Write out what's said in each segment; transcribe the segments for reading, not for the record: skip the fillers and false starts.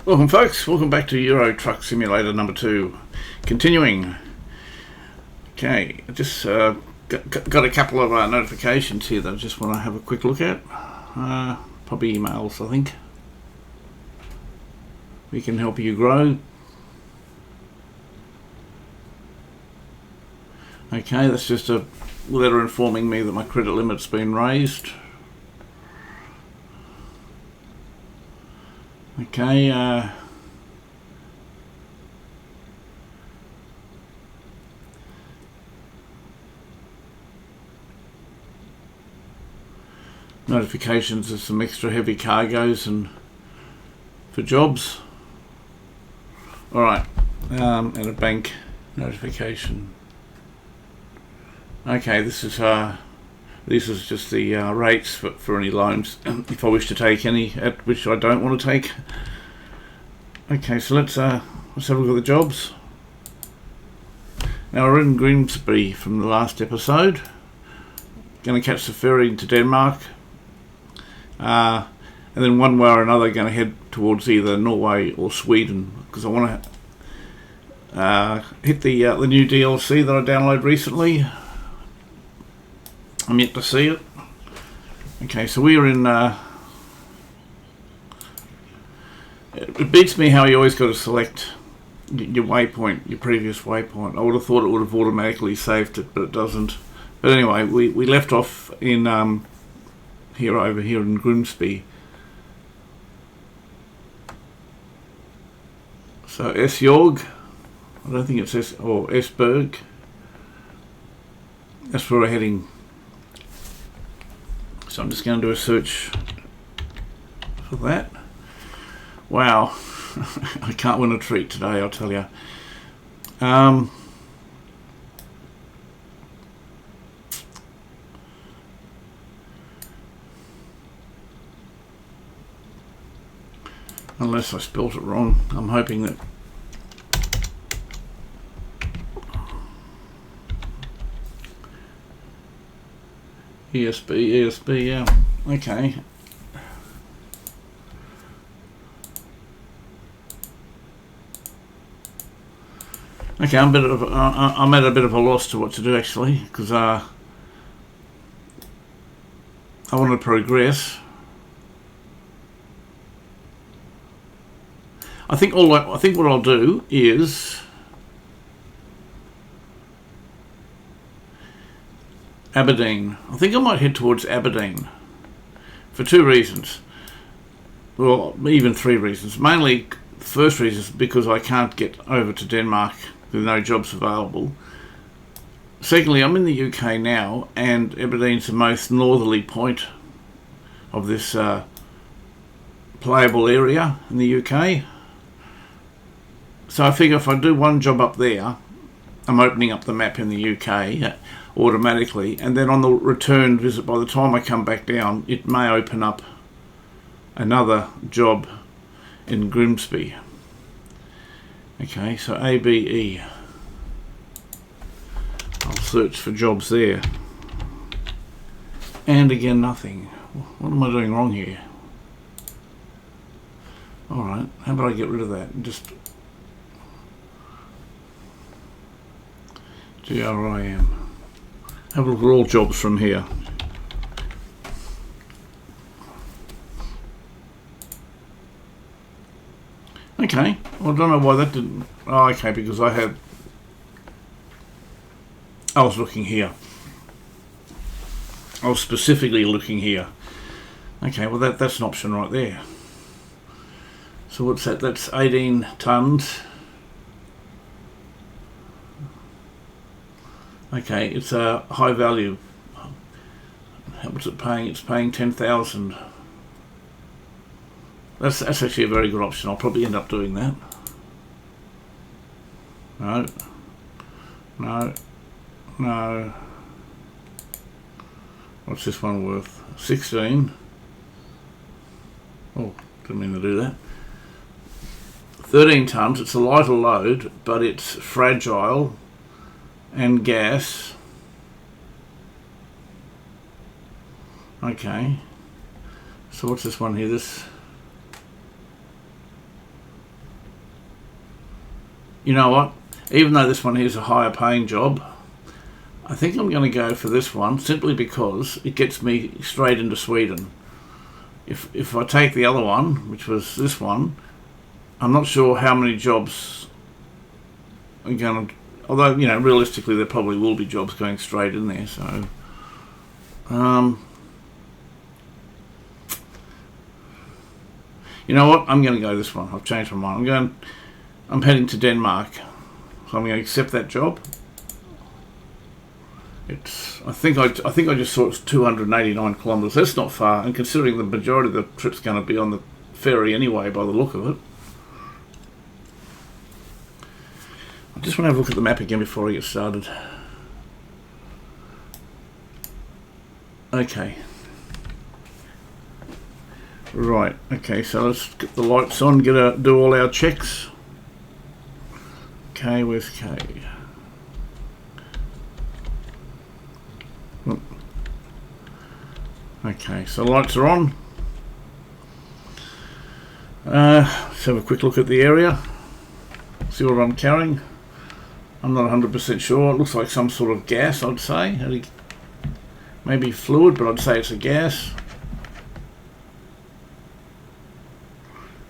Welcome folks, welcome back to Euro Truck Simulator number 2. Continuing. Okay, I just got a couple of notifications here that I just want to have a quick look at. Probably emails, I think. We can help you grow. Okay, that's just a letter informing me that my credit limit's been raised. Okay, notifications of some extra heavy cargoes and for jobs. Alright, and a bank notification. Okay, this is just the rates for any loans, if I wish to take any, at which I don't want to take. Okay, so let's have a look at the jobs. Now we're in Grimsby from the last episode. Going to catch the ferry into Denmark, and then one way or another going to head towards either Norway or Sweden, because I want to hit the new DLC that I downloaded recently. I'm yet to see it. Okay, so we are in... it beats me how you always got to select your waypoint, your previous waypoint. I would have thought it would have automatically saved it, but it doesn't. But anyway, we left off in over here in Grimsby. So Esjorg, I don't think it says, or Esberg. That's where we're heading. So I'm just going to do a search for that. Wow, I can't win a treat today, I'll tell you. Unless I spelt it wrong, I'm hoping that. ESB, yeah. Okay. Okay, I'm at a bit of a loss to what to do actually, because I want to progress. I think what I'll do is Aberdeen. I think I might head towards Aberdeen for 2 reasons. Well, even 3 reasons. Mainly, the first reason is because I can't get over to Denmark with no jobs available. Secondly, I'm in the UK now, and Aberdeen's the most northerly point of this playable area in the UK. So I figure if I do one job up there, I'm opening up the map in the UK automatically, and then on the return visit, by the time I come back down, it may open up another job in Grimsby. Okay, so ABE. I'll search for jobs there. And again, nothing. What am I doing wrong here? Alright, how about I get rid of that? Just GRIM. Have a look at all jobs from here. Okay, well, I don't know why that didn't... Oh, okay, because I was looking here. I was specifically looking here. Okay, well that's an option right there. So what's that? That's 18 tonnes. Okay, it's a high value. How much is it paying? It's paying 10,000. That's actually a very good option. I'll probably end up doing that. No. What's this one worth? 16. Oh, didn't mean to do that. 13 tonnes. It's a lighter load, but it's fragile and gas. Okay. So what's this one here? This You know what? Even though this one is a higher paying job, I think I'm going to go for this one simply because it gets me straight into Sweden. If I take the other one, which was this one, I'm not sure how many jobs are going to... Although, you know, realistically there probably will be jobs going straight in there, so... you know what? I'm going to go this one. I've changed my mind. I'm heading to Denmark, so I'm going to accept that job. I think I just saw it's 289 kilometres. That's not far, and considering the majority of the trip's going to be on the ferry anyway, by the look of it. I just want to have a look at the map again before I get started. Okay. Right. Okay. So let's get the lights on. Do all our checks. Okay. Where's K? Okay, so lights are on. Let's have a quick look at the area. See what I'm carrying. I'm not 100% sure. It looks like some sort of gas, I'd say. Maybe fluid, but I'd say it's a gas.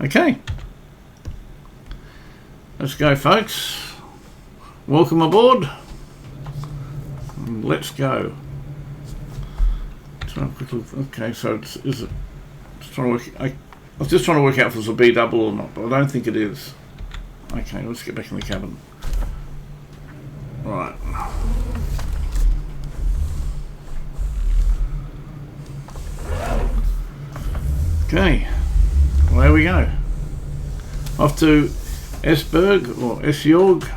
Okay. Let's go, folks. Welcome aboard. Let's go. Okay, so I was just trying to work out if it was a B double or not, but I don't think it is. Okay, let's get back in the cabin. Right. Okay, well, there we go. Off to Esbjerg or Esbjerg.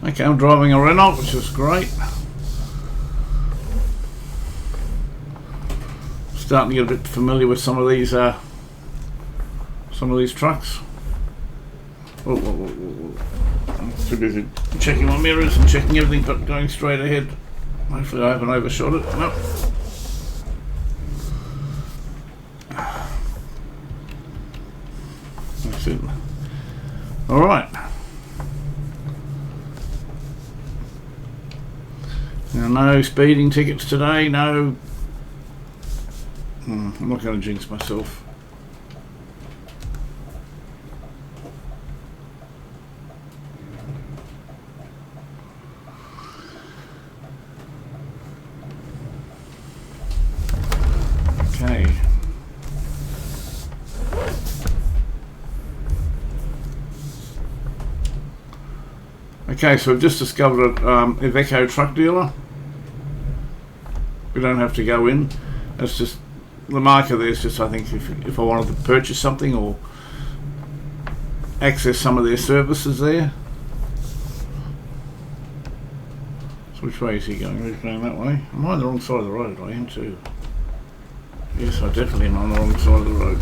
Okay, I'm driving a Renault, which is great. Starting to get a bit familiar with some of these trucks. I'm too busy checking my mirrors and checking everything, but going straight ahead. Hopefully I haven't overshot it. Nope. That's it. All right. Now, no speeding tickets today, no... I'm not going to jinx myself. Okay. Okay, so we've just discovered a Iveco truck dealer. We don't have to go in. It's just the marker there is just, I think, if I wanted to purchase something or access some of their services there. So which way is he going? He's going that way. Am I on the wrong side of the road? I am too. Yes, I definitely am on the wrong side of the road.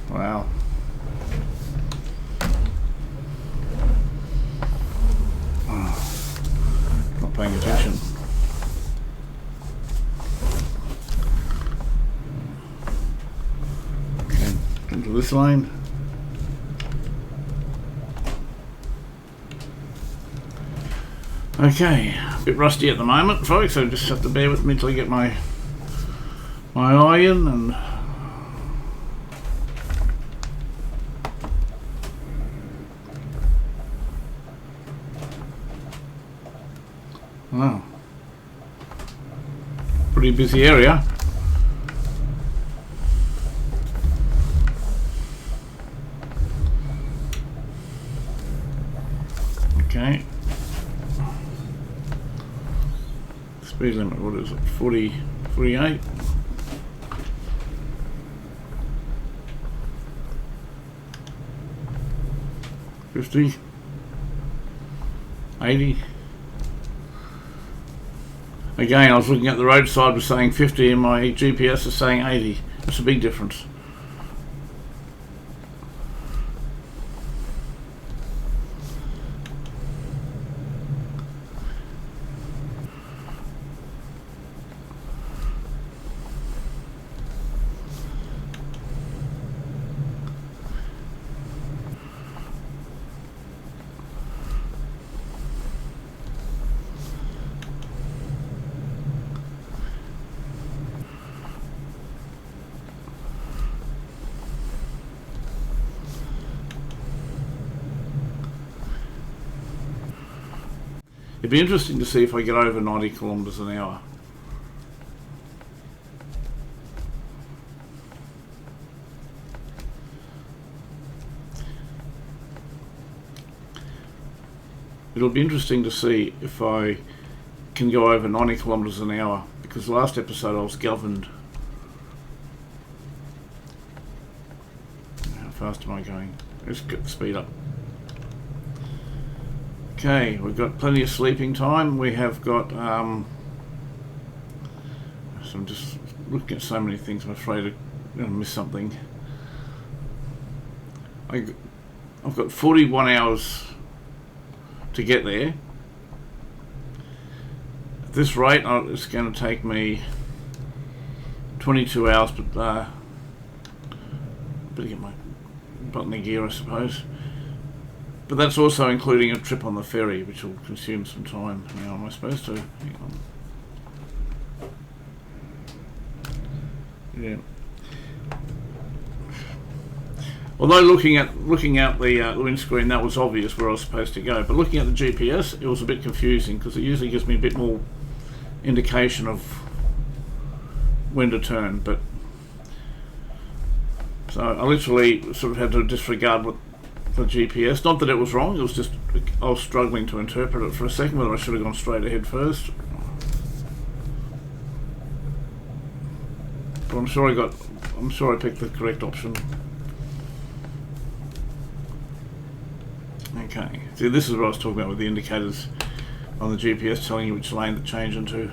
Wow. Not paying attention. Okay, into this lane. Okay, a bit rusty at the moment, folks, so just have to bear with me till I get my eye in and wow. Pretty busy area. Okay. Speed limit, what is it? 40, 48? $50, $80. Again, I was looking at the roadside, was saying 50 and my GPS is saying 80. That's a big difference. It'd be interesting to see if I get over 90 kilometres an hour. It'll be interesting to see if I can go over 90 kilometres an hour, because last episode I was governed. How fast am I going? Let's get the speed up. Okay, we've got plenty of sleeping time. We have got, so I'm just looking at so many things, I'm afraid I'm going to miss something. I've got 41 hours to get there. At this rate, it's going to take me 22 hours, but better get my button of gear, I suppose. But that's also including a trip on the ferry, which will consume some time. Now, am I supposed to? Hang on. Yeah. Although looking out the windscreen, that was obvious where I was supposed to go. But looking at the GPS, it was a bit confusing, because it usually gives me a bit more indication of when to turn. But so I literally sort of had to disregard what the GPS. Not that it was wrong, it was just I was struggling to interpret it for a second, whether I should have gone straight ahead first. But I'm sure I picked the correct option. Okay, see, this is what I was talking about with the indicators on the GPS telling you which lane to change into.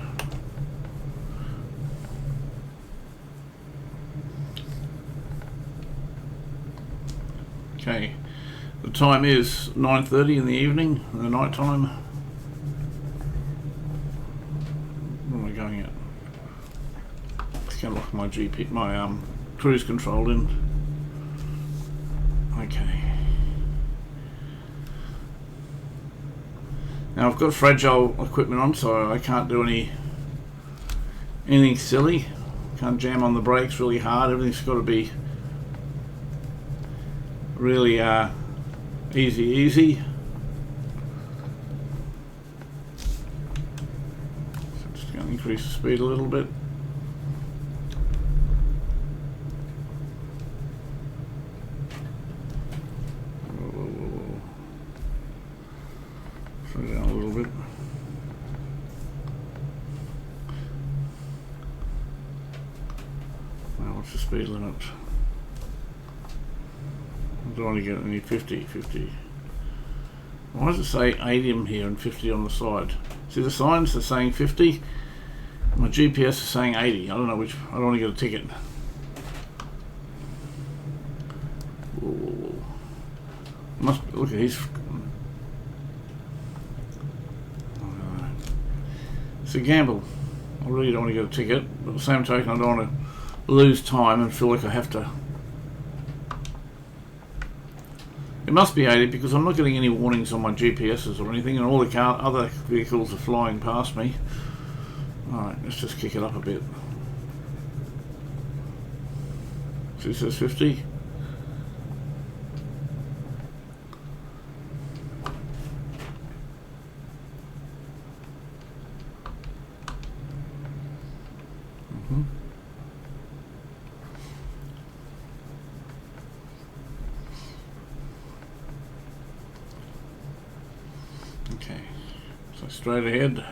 Okay, the time is 9:30 in the evening, in the night time. Where am I going at? Just going to lock my cruise control in. Okay. Now I've got fragile equipment on, so I can't do anything silly. Can't jam on the brakes really hard. Everything's got to be really easy. So just going to increase the speed a little bit. Slow down a little bit. Now what's the speed limit? I don't want to get any 50. Why does it say 80 here and 50 on the side? See the signs are saying 50. My GPS is saying 80. I don't know which. I don't want to get a ticket. Whoa. Must look at his. It's a gamble. I really don't want to get a ticket, but at the same token, I don't want to lose time and feel like I have to. It must be 80 because I'm not getting any warnings on my GPSs or anything, and all the other vehicles are flying past me. Alright, let's just kick it up a bit. So it says 50. Okay, so straight ahead.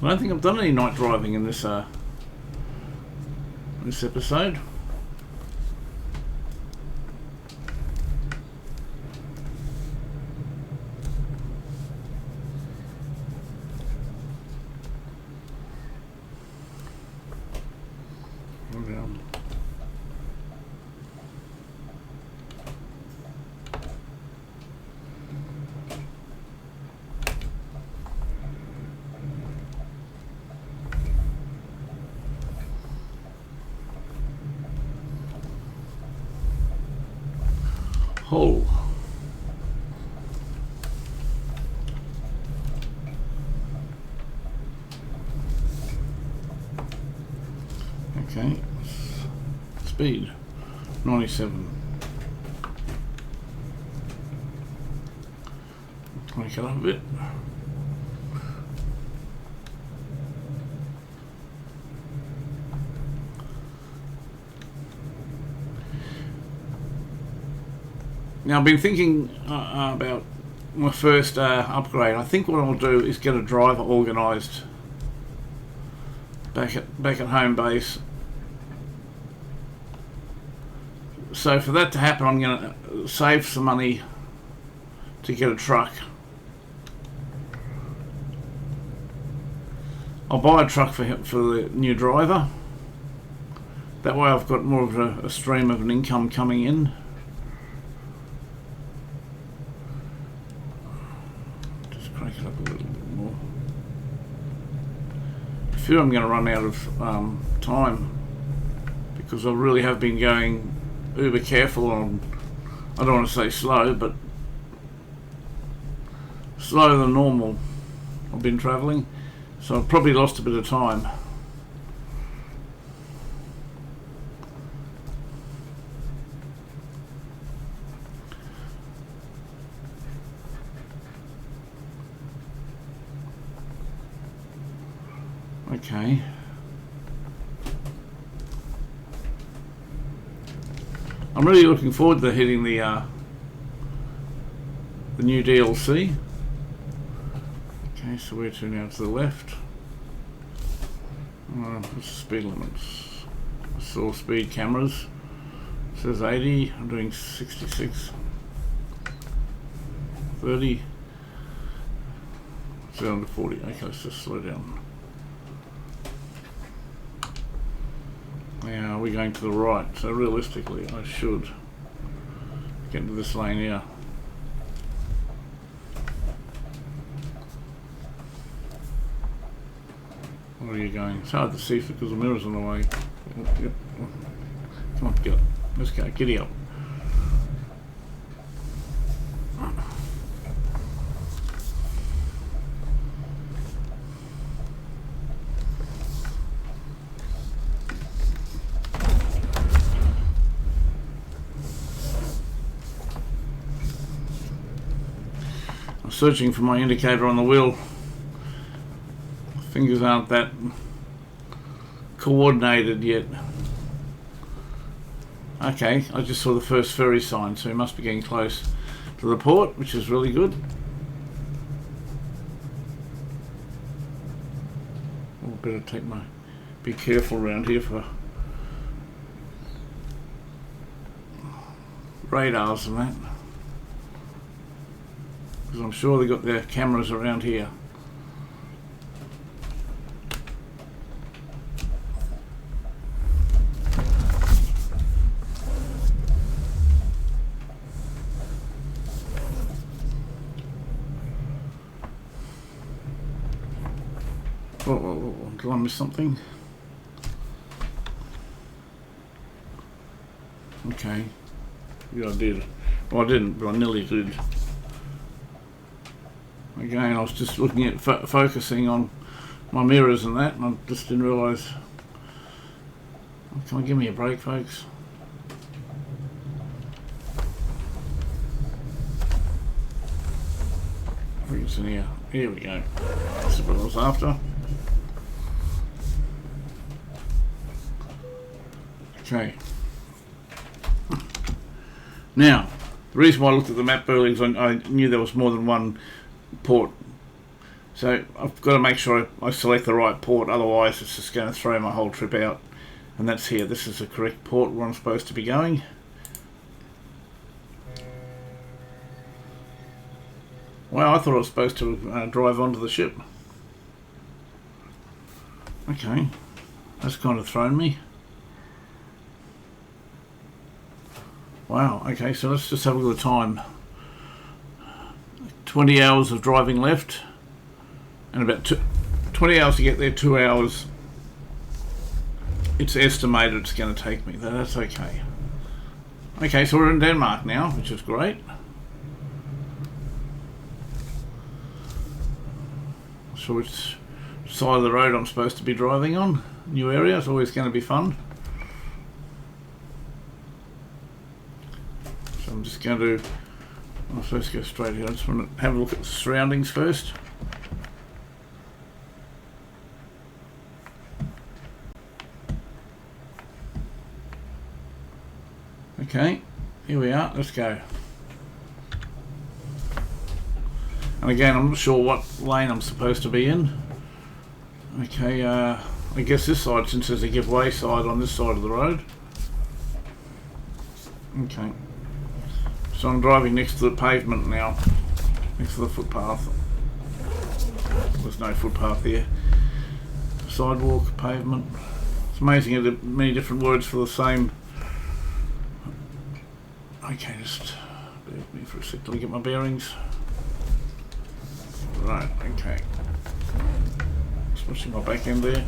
I don't think I've done any night driving in this this episode. Hull. Okay, speed 97. Make it up a bit. Now I've been thinking about my first upgrade. I think what I'll do is get a driver organised back at home base. So for that to happen, I'm going to save some money to get a truck. I'll buy a truck for the new driver. That way I've got more of a stream of an income coming in. Just crank it up a little bit more. I feel I'm going to run out of time because I really have been going uber careful on, I don't want to say slow, but slower than normal. I've been travelling, so I've probably lost a bit of time. Okay. I'm really looking forward to hitting the new DLC. Okay, so we're to now to the left. What's the speed limits? I saw speed cameras. It says 80. I'm doing 66. 30. It's down to 40. Okay, let's just slow down. Now we're going to the right, so realistically I should get into this lane here. Where are you going? It's hard to see because the mirror's in the way. Yep. Come on, get up. Let's go, giddy up. Searching for my indicator on the wheel. Fingers aren't that coordinated yet. Okay, I just saw the first ferry sign, so we must be getting close to the port, which is really good. I better be careful around here for radars and that. Because I'm sure they've got their cameras around here. Oh, did I miss something? Okay. Yeah, I did. Well, I didn't, but I nearly did. Again, I was just looking at focusing on my mirrors and that, and I just didn't realise. Can I give me a break, folks? I think it's in here. Here we go. That's what I was after. Okay. Now, the reason why I looked at the map earlier is I knew there was more than one port, so I've got to make sure I select the right port, otherwise it's just going to throw my whole trip out. and that's here. This is the correct port where I'm supposed to be going. Wow, I thought I was supposed to drive onto the ship. Okay, that's kind of thrown me. Wow, okay, so let's just have a look at the time. 20 hours of driving left, and about 20 hours to get there, 2 hours. It's estimated it's going to take me. That's okay. Okay, so we're in Denmark now, which is great. So which side of the road I'm supposed to be driving on? New area, it's always going to be fun. So I'm just going to, I'm supposed to go straight here. I just want to have a look at the surroundings first. Okay, here we are, let's go. And again, I'm not sure what lane I'm supposed to be in. Okay, I guess this side, since there's a give way side on this side of the road. Okay. So I'm driving next to the pavement now, next to the footpath. There's no footpath there. Sidewalk, pavement. It's amazing how there are many different words for the same. Okay, just bear with me for a sec till I get my bearings. Right, okay. Switching my back end there.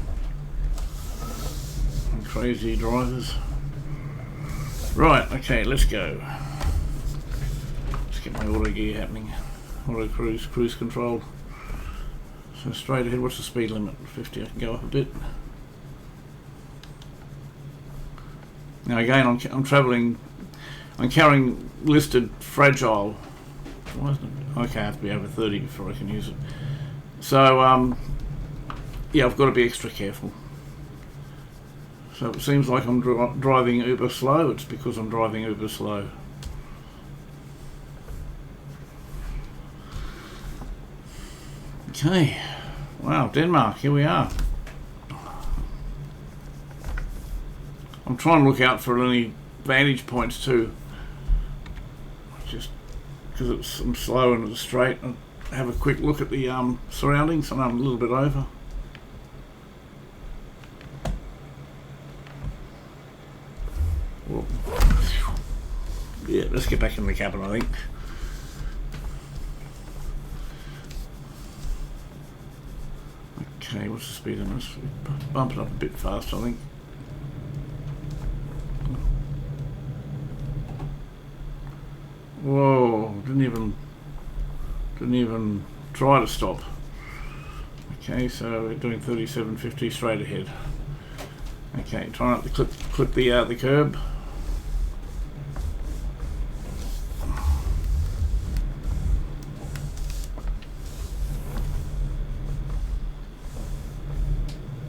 And crazy drivers. Right, okay, let's go. Let's get my auto gear happening. Auto cruise control. So straight ahead, what's the speed limit? 50, I can go up a bit. Now again, I'm travelling, I'm carrying listed fragile. Why isn't it? Okay, I have to be over 30 before I can use it. So, yeah, I've got to be extra careful. So it seems like I'm driving uber slow. It's because I'm driving uber slow. Okay. Wow, Denmark, here we are. I'm trying to look out for any vantage points too. Just because I'm slow and it's straight, and have a quick look at the surroundings. I know I'm a little bit over. Well, yeah, let's get back in the cabin, I think. Okay, what's the speed on this? Bump it up a bit fast, I think. Whoa, didn't even try to stop. Okay, so we're doing 37.50 straight ahead. Okay, try not to clip the curb.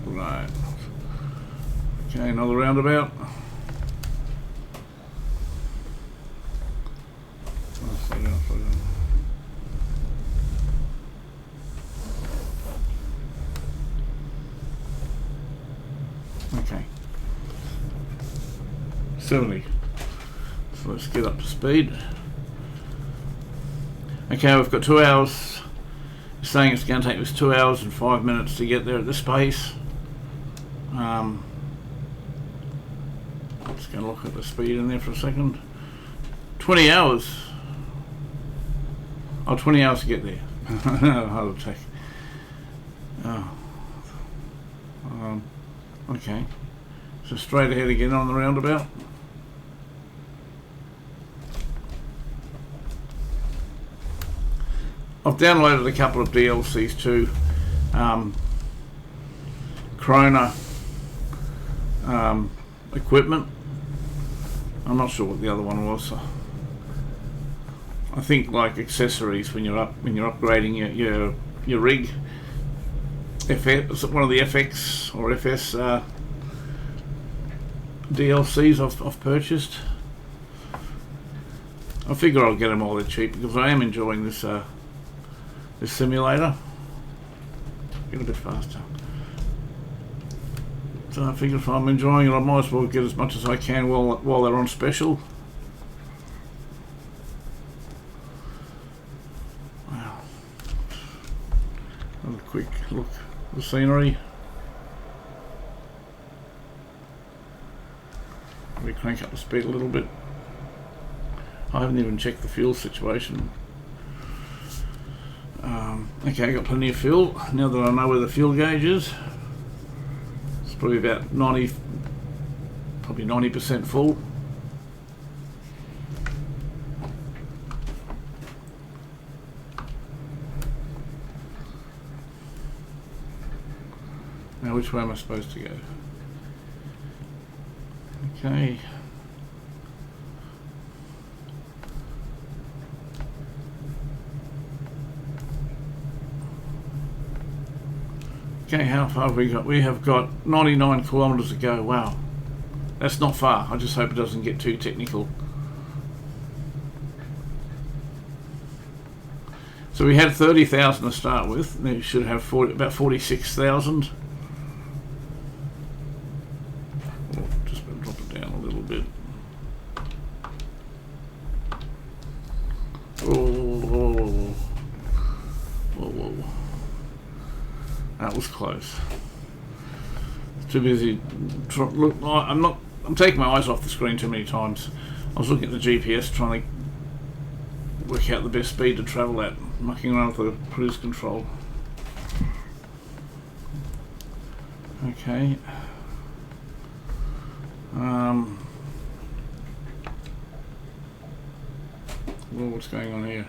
Right. Okay, another roundabout. Okay. 70. So let's get up to speed. Okay, we've got 2 hours. It's saying it's going to take us 2 hours and 5 minutes to get there at this pace. Just going to look at the speed in there for a second. 20 hours. Oh, 20 hours to get there. Heart attack. Oh. Okay. So straight ahead again on the roundabout. I've downloaded a couple of DLCs too. Krona equipment. I'm not sure what the other one was. I think like accessories when you're upgrading your rig. One of the FX or FS DLCs I've purchased. I figure I'll get them all that cheap because I am enjoying this this simulator. Get a bit faster. But I figure if I'm enjoying it, I might as well get as much as I can while they're on special. Wow. Have a quick look at the scenery. We crank up the speed a little bit. I haven't even checked the fuel situation. Okay, got plenty of fuel. Now that I know where the fuel gauge is, it's probably about 90% full. Now, which way am I supposed to go? Okay. Okay, how far have we got? We have got 99 kilometres to go. Wow, that's not far. I just hope it doesn't get too technical. So we had 30,000 to start with. Now you should have about 46,000. Just drop it down a little bit. Oh, whoa. That was close. Too busy. Look, I'm taking my eyes off the screen too many times. I was looking at the GPS trying to work out the best speed to travel at, mucking around with the cruise control. Okay. Well, what's going on here?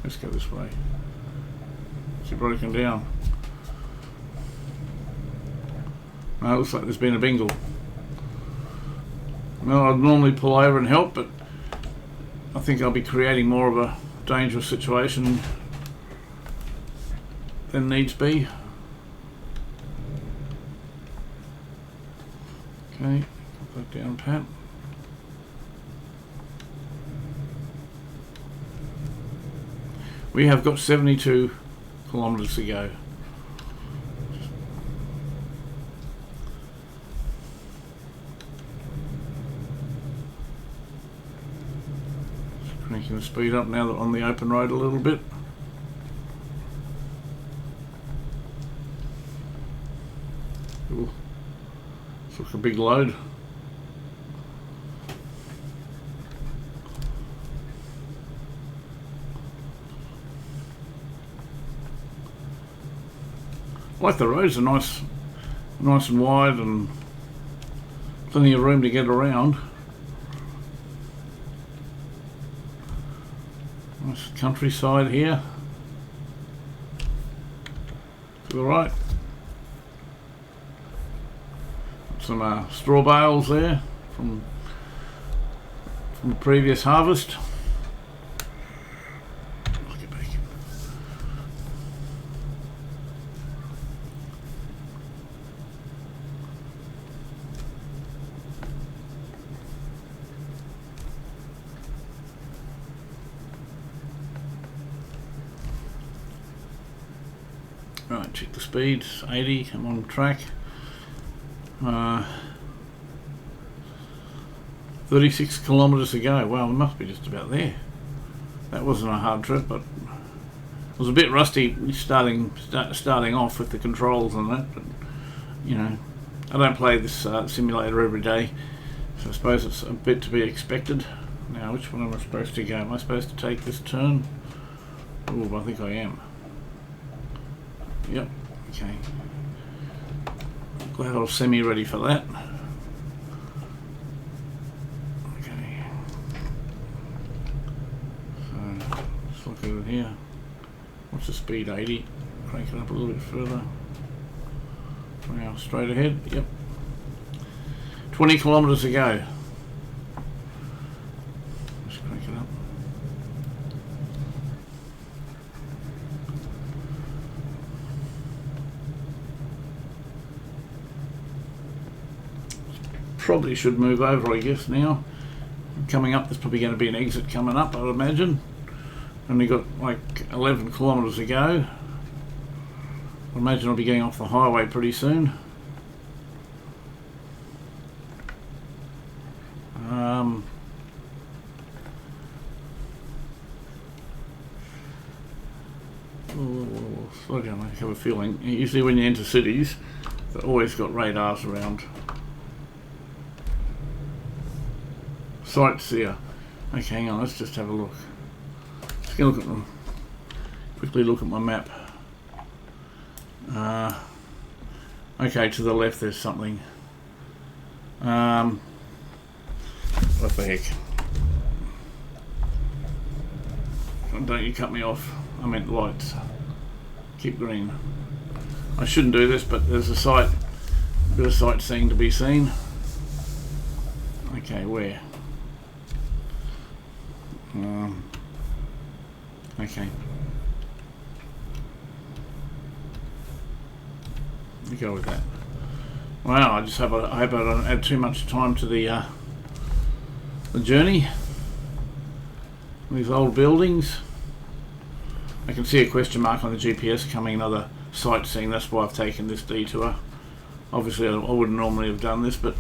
Let's go this way. Is it broken down? No, it looks like there's been a bingle. Well, I'd normally pull over and help, but I think I'll be creating more of a dangerous situation than needs be. Okay, put that down, Pat. We have got 72 kilometres to go. Just cranking the speed up now that on the open road a little bit. Ooh, it's like a big load. Like the roads are nice and wide and plenty of room to get around. Nice countryside here. To the right. Some straw bales there from the previous harvest. Right, check the speeds, 80, I'm on track. 36 kilometres to go. Well, we must be just about there. That wasn't a hard trip, but it was a bit rusty starting off with the controls and that. But you know, I don't play this simulator every day, so I suppose it's a bit to be expected. Now, which one am I supposed to go? Am I supposed to take this turn? Oh, I think I am. Yep. Okay. Glad I was semi-ready for that. Okay. So, let's look over here. What's the speed? 80. Crank it up a little bit further. Now, straight ahead. Yep. 20 kilometres to go. Let's crank it up. Probably should move over, I guess, now. Coming up, there's probably going to be an exit coming up, I would imagine. Only got like 11 kilometres to go. I imagine I'll be getting off the highway pretty soon. Slow down, I have a feeling. Usually when you enter cities, they've always got radars around. Sites here. Okay, hang on, let's just have a look. Just gonna look at them. Quickly look at my map. Okay, to the left there's something. What the heck? Don't you cut me off. I meant lights. Keep green. I shouldn't do this, but there's a bit of sightseeing to be seen. Okay, where? Okay. You go with that. Wow, I hope I don't add too much time to the journey. These old buildings. I can see a question mark on the GPS coming, another sightseeing. That's why I've taken this detour. Obviously, I wouldn't normally have done this, but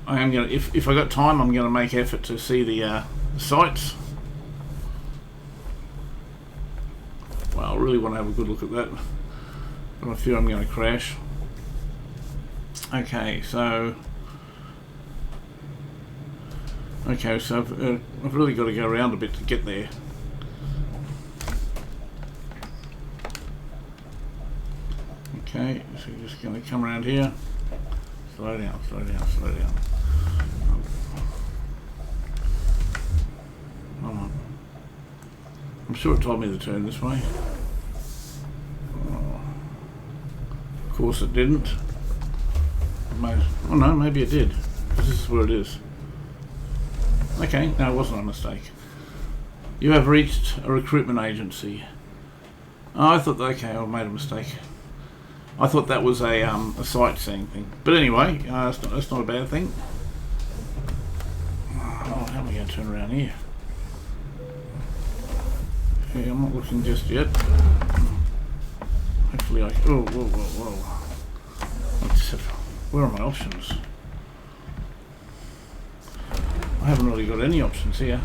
I am going to, if I got time, I'm going to make effort to see the sights. Well, I really want to have a good look at that. But I fear I'm going to crash. Okay, so I've really got to go around a bit to get there. Okay, so you're just going to come around here. Slow down, slow down, slow down. Come on. I'm sure it told me to turn this way. Oh. Of course it didn't. Oh no, maybe it did. This is where it is. Okay, no, it wasn't a mistake. You have reached a recruitment agency. Oh, I thought, okay, I made a mistake. I thought that was a sightseeing thing. But anyway, that's not a bad thing. Oh, how am I going to turn around here? Okay, I'm not looking just yet. Hopefully I... Oh, whoa, whoa, whoa. Where are my options? I haven't really got any options here.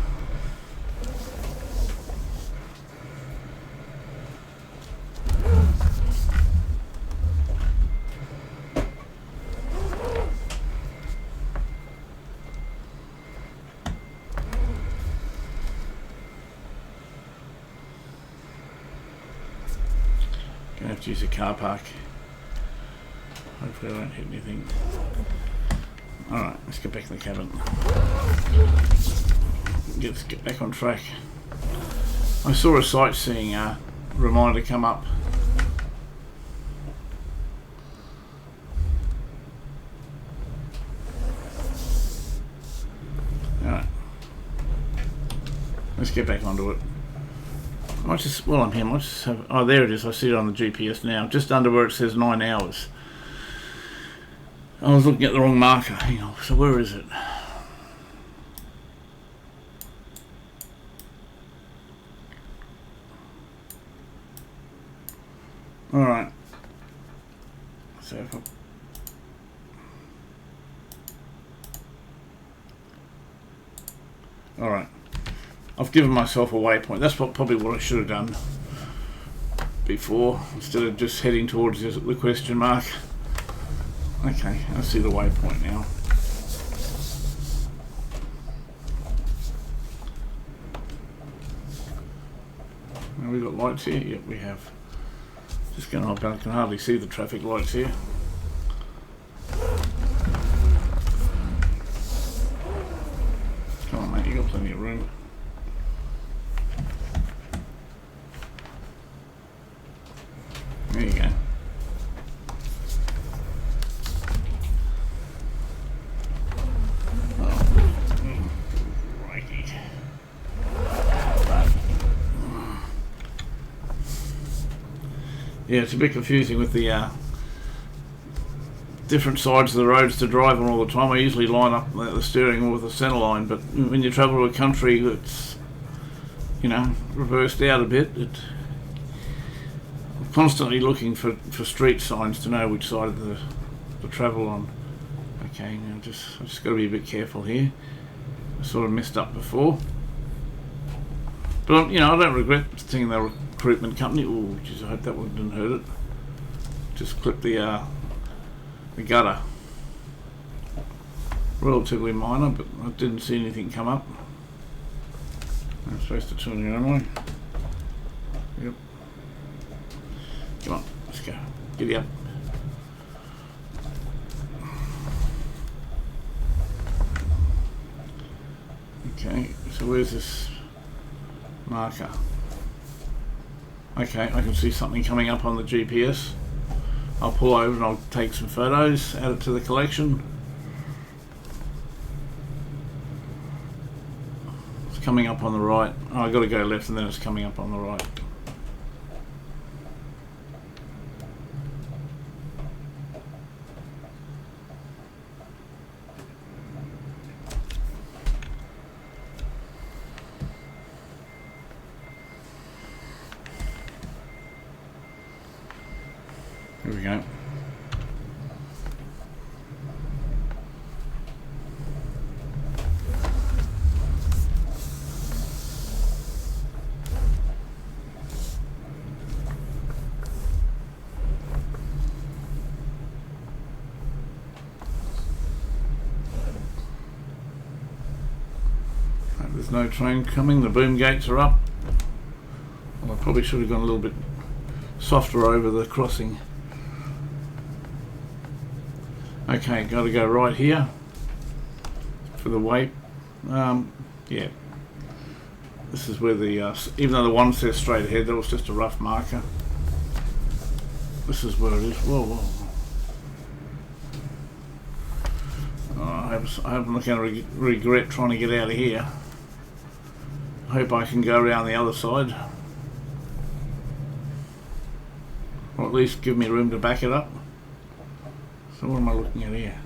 Gonna have to use a car park. Hopefully I won't hit anything. Alright, let's get back in the cabin. Let's get back on track. I saw a sightseeing reminder come up. Alright. Let's get back onto it. While I'm here, I might just have... Oh, there it is. I see it on the GPS now. Just under where it says 9 hours. I was looking at the wrong marker. Hang on. So where is it? Alright. So if I... Alright. I've given myself a waypoint. That's probably what I should have done before, instead of just heading towards the question mark. Okay, I see the waypoint now. Have we got lights here? Yep, we have. Just going up, I can hardly see the traffic lights here. Come on, mate, you got plenty of room. There you go. Yeah, it's a bit confusing with the different sides of the roads to drive on all the time. I usually line up the steering wheel with the centre line, but when you travel to a country that's, you know, reversed out a bit, I'm constantly looking for street signs to know which side of the travel on. Okay, now I just got to be a bit careful here. I sort of messed up before, but you know, I don't regret seeing the recruitment company. Oh, geez, I hope that one didn't hurt it. Just clipped the gutter. Relatively minor, but I didn't see anything come up. I'm supposed to turn it, am I? Yep. Come on, let's go. Giddy up. Okay, so where's this marker? Okay, I can see something coming up on the GPS. I'll pull over and I'll take some photos, add it to the collection. It's coming up on the right. Oh, I've got to go left and then it's coming up on the right. Here we go. There's no train coming, the boom gates are up. Well, I probably should have gone a little bit softer over the crossing. Okay, got to go right here for the weight. Yeah, this is where the even though the one says straight ahead, that was just a rough marker. This is where it is. Whoa, whoa. Oh, I hope I'm not going to regret trying to get out of here. I hope I can go around the other side, or at least give me room to back it up. So what am I looking at here?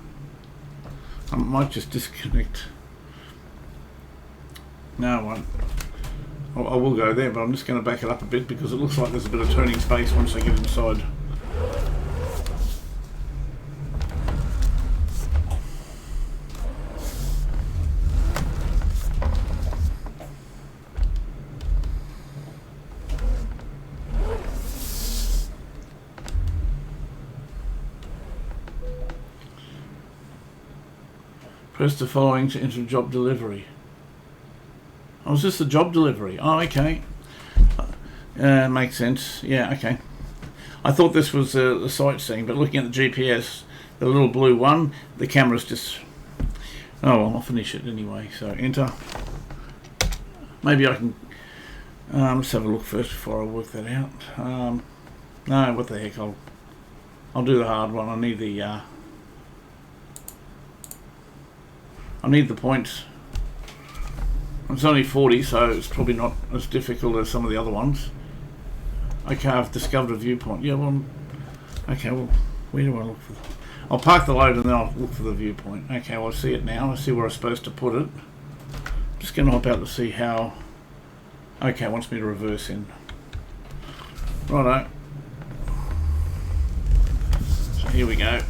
I might just disconnect. No, I won't. I will go there, but I'm just going to back it up a bit because it looks like there's a bit of turning space once I get inside. Press the following to enter job delivery. Oh, is this the job delivery? Oh, okay. Makes sense. Yeah, okay. I thought this was the sightseeing, but looking at the GPS, the little blue one, the camera's just... Oh, well, I'll finish it anyway. So, enter. Maybe I can... let's have a look first before I work that out. No, what the heck, I'll do the hard one. I need the points. It's only 40, so it's probably not as difficult as some of the other ones. Okay, I've discovered a viewpoint. Yeah, well, okay, well, where do I look for? I'll park the load and then I'll look for the viewpoint. Okay, well, I see it now. I see where I'm supposed to put it. Just going to hop out to see how... Okay, it wants me to reverse in. Righto. So here we go.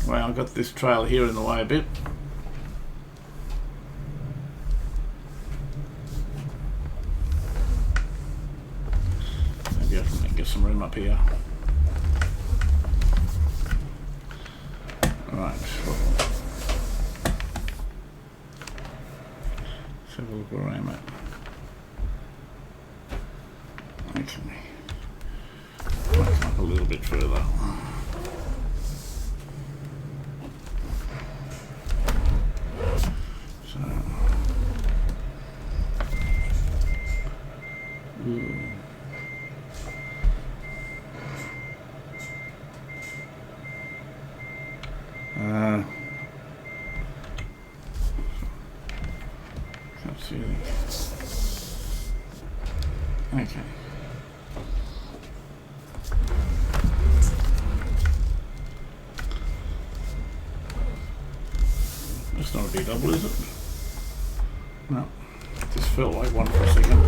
Well, I've got this trail here in the way a bit. Maybe I can get some room up here. Right. Let's have a look where I'm at. Okay. Might come up a little bit further. Can't see anything. Okay. That's not a big double, is it? No. It just felt like one for a second.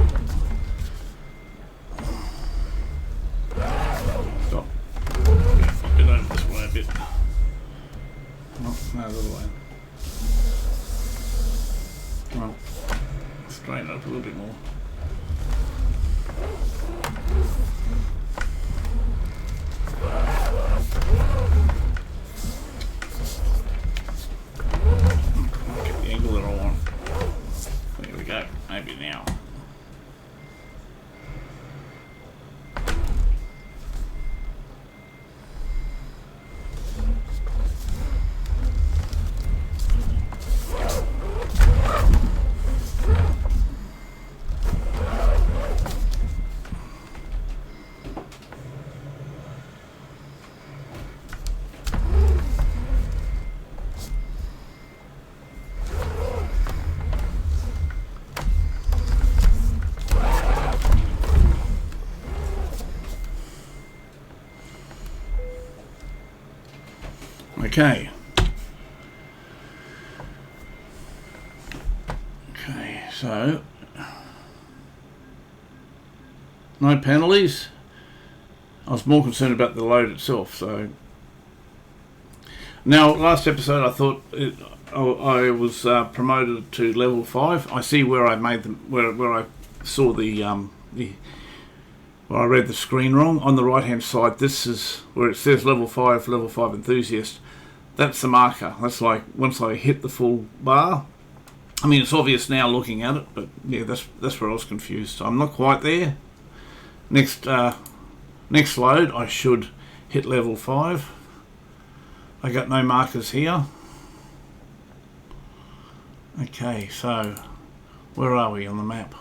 bit. Oh, no, the other way. Well, straighten it up a little bit more. Get the angle that I want. There we go. Maybe now. Okay. Okay, so no penalties. I was more concerned about the load itself. So now, last episode, I thought I was promoted to level 5. I see where I made them, where I saw the where I read the screen wrong. On the right hand side, this is where it says level 5 enthusiast. That's the marker. That's like once I hit the full bar. I mean, it's obvious now looking at it, but yeah, that's where I was confused. So I'm not quite there. Next load, I should hit level 5. I got no markers here. Okay, so where are we on the map?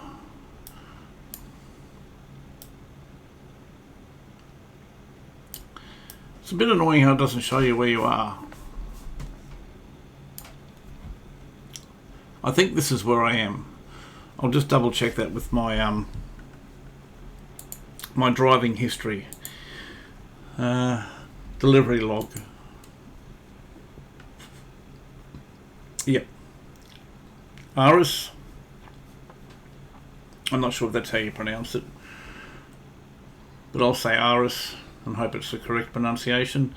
It's a bit annoying how it doesn't show you where you are. I think this is where I am. I'll just double check that with my my driving history. Delivery log. Yep. Aris. I'm not sure if that's how you pronounce it, but I'll say Aris and hope it's the correct pronunciation.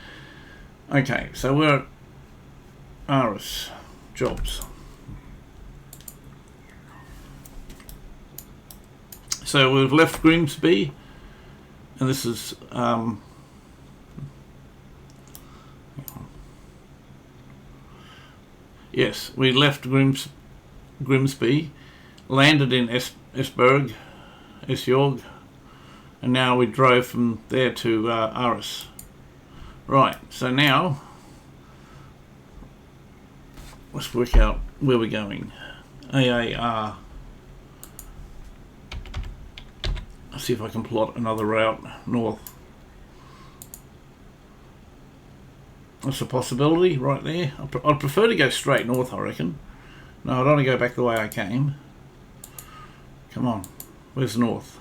Okay, so we're at Aris jobs. So we've left Grimsby, and this is yes, we left Grimsby, landed in Esbjerg, and now we drove from there to Aris. Right, so now let's work out where we're going. AAR. I'll see if I can plot another route north. That's a possibility right there. I'd prefer to go straight north, I reckon. No, I don't want to go back the way I came. Come on, where's north?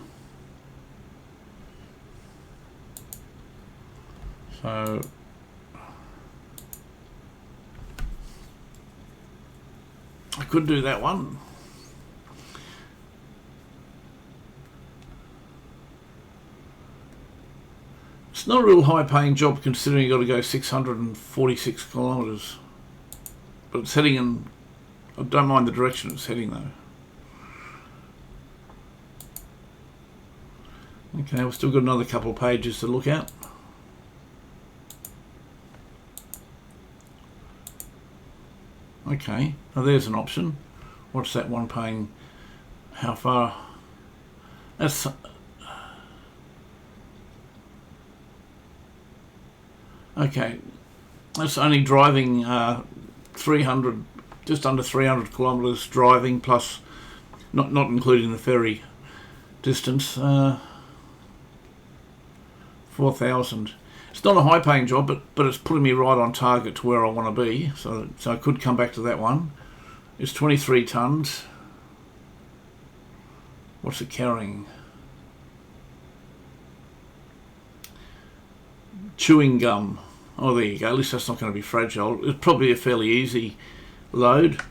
So I could do that one. It's not a real high paying job considering you've got to go 646 kilometres. But it's heading in, I don't mind the direction it's heading though. Okay, we've still got another couple of pages to look at. Okay, now there's an option. What's that one paying? How far? That's okay. That's only driving 300, just under 300 kilometres driving, plus not including the ferry distance. 4,000. It's not a high-paying job, but it's putting me right on target to where I want to be. So I could come back to that one. It's 23 tonnes. What's it carrying? Chewing gum. Oh, there you go. At least that's not going to be fragile. It's probably a fairly easy load,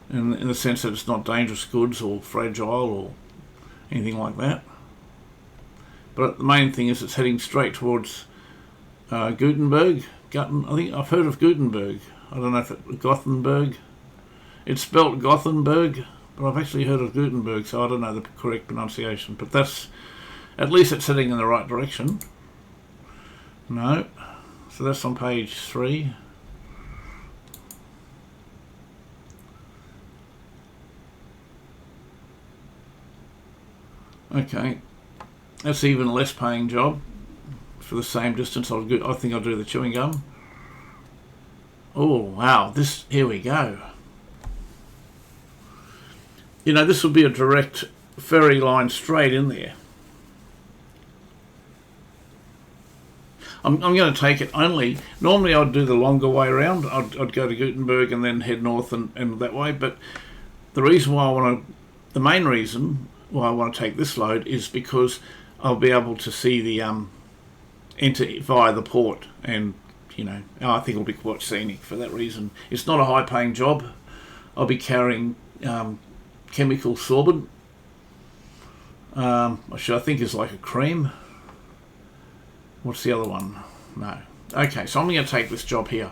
in the sense that it's not dangerous goods or fragile or anything like that. But the main thing is it's heading straight towards Gutenberg, I think I've heard of Gutenberg. I don't know if it's Gothenburg. It's spelt Gothenburg, but I've actually heard of Gutenberg, so I don't know the correct pronunciation. But that's, at least it's heading in the right direction. No. So that's on page 3. Okay. That's even less paying job for the same distance. I think I'll do the chewing gum. Oh, wow. Here we go. You know, this will be a direct ferry line straight in there. I'm going to take it only. Normally I'd do the longer way around. I'd go to Gutenberg and then head north and that way. But the main reason why I want to take this load is because I'll be able to see the enter via the port, and you know, I think it'll be quite scenic for that reason. It's not a high-paying job. I'll be carrying chemical sorbent, which I think is like a cream. What's the other one? No. Okay, so I'm going to take this job here.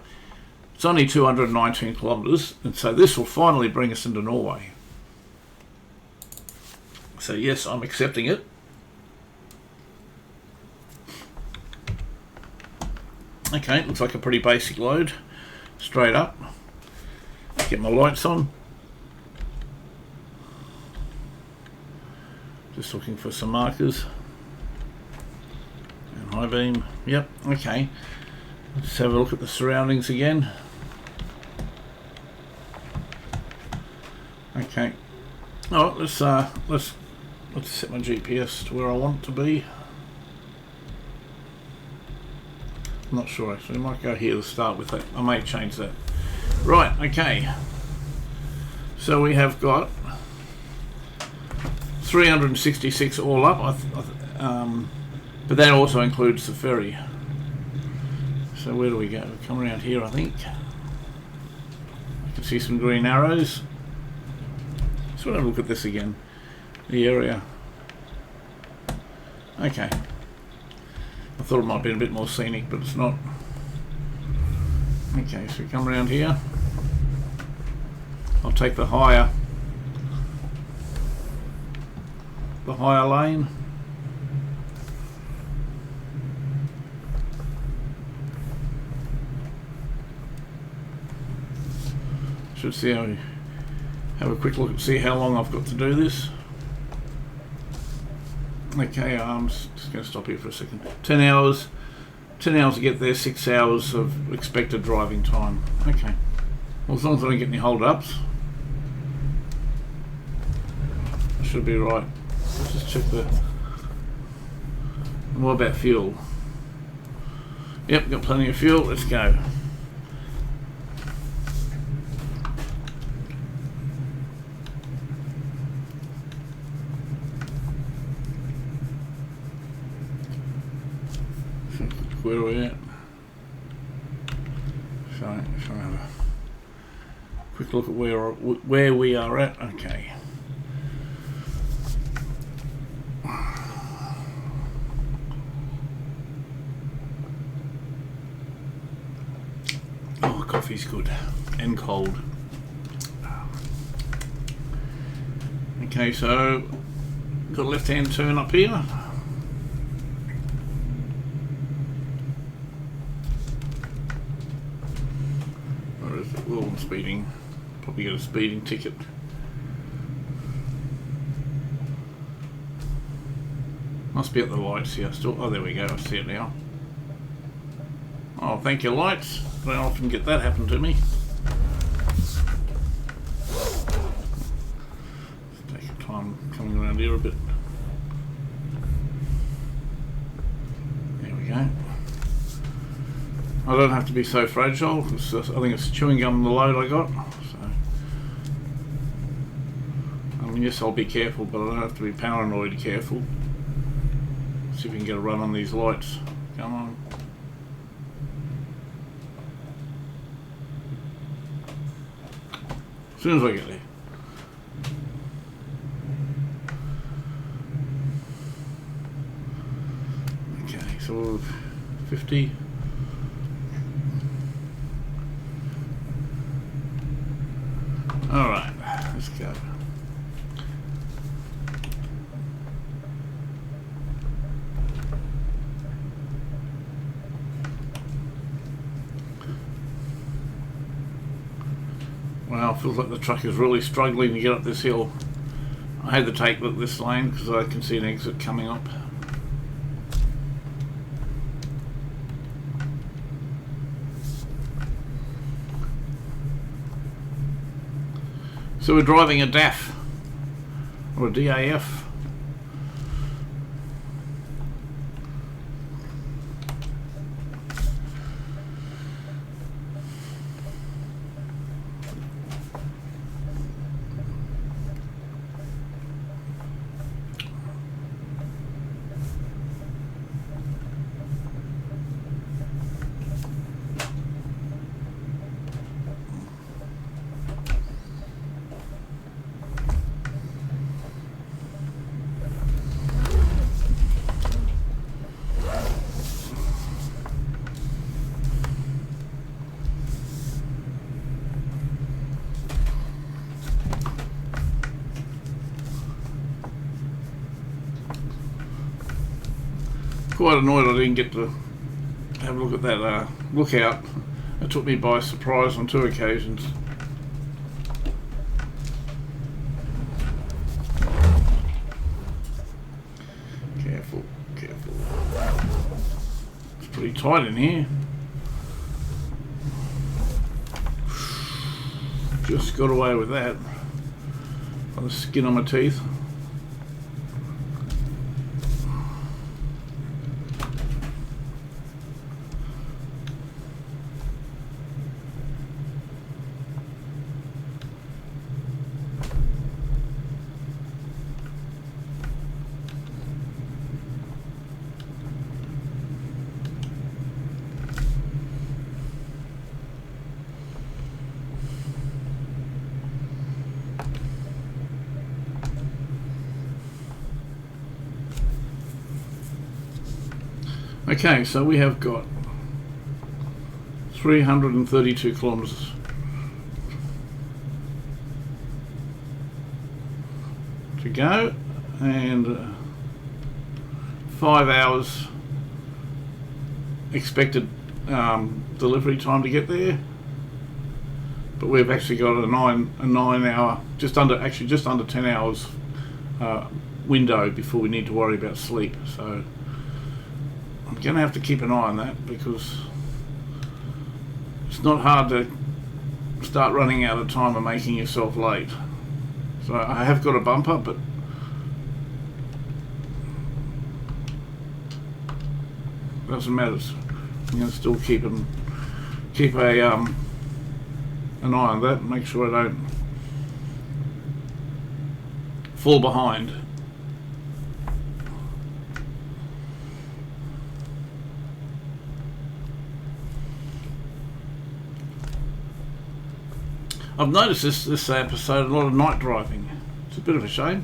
It's only 219 kilometres, and so this will finally bring us into Norway. So yes, I'm accepting it. Okay, looks like a pretty basic load. Straight up. Get my lights on. Just looking for some markers. And high beam. Yep, okay. Let's have a look at the surroundings again. Okay. Alright, let's set my GPS to where I want it to be. I'm not sure actually. I might go here to start with that. I may change that. Right, okay. So we have got 366 all up, but that also includes the ferry. So where do we go? We come around here, I think. I can see some green arrows. So we'll have a look at this again. The area. Okay. I thought it might be a bit more scenic, but it's not. Okay, so we come around here. I'll take the higher lane. Should see how we have a quick look and see how long I've got to do this. Okay, I'm just going to stop here for a second. 10 hours to get there, 6 hours of expected driving time. Okay, well, as long as I don't get any hold-ups, I should be right. Let's just check the... What about fuel? Yep, got plenty of fuel, let's go. Where are we at? So have a quick look at where we are at. Okay. Oh, coffee's good and cold. Okay, so got a left-hand turn up here. Well, I'm speeding. Probably get a speeding ticket. Must be at the lights here still. Oh, there we go. I see it now. Oh, thank you, lights. I don't often get that happen to me. Let's take your time coming around here a bit. There we go. I don't have to be so fragile. I think it's chewing gum the load I got. So, I mean, yes, I'll be careful, but I don't have to be paranoid careful. See if we can get a run on these lights. Come on. As soon as I get there. Okay, so 50. go. Wow, it feels like the truck is really struggling to get up this hill. I had to take this lane because I can see an exit coming up. So we're driving a DAF or a DAF. Quite annoyed I didn't get to have a look at that lookout. It took me by surprise on 2 occasions. Careful, careful. It's pretty tight in here. Just got away with that. By the skin on my teeth. Okay, so we have got 332 kilometres to go and 5 hours expected delivery time to get there, but we've actually got a 9 hour, just under 10 hours window before we need to worry about sleep. So I'm going to have to keep an eye on that, because it's not hard to start running out of time and making yourself late. So I have got a bumper, but doesn't matter. I'm going to still keep an eye on that and make sure I don't fall behind. I've noticed this episode a lot of night driving. It's a bit of a shame.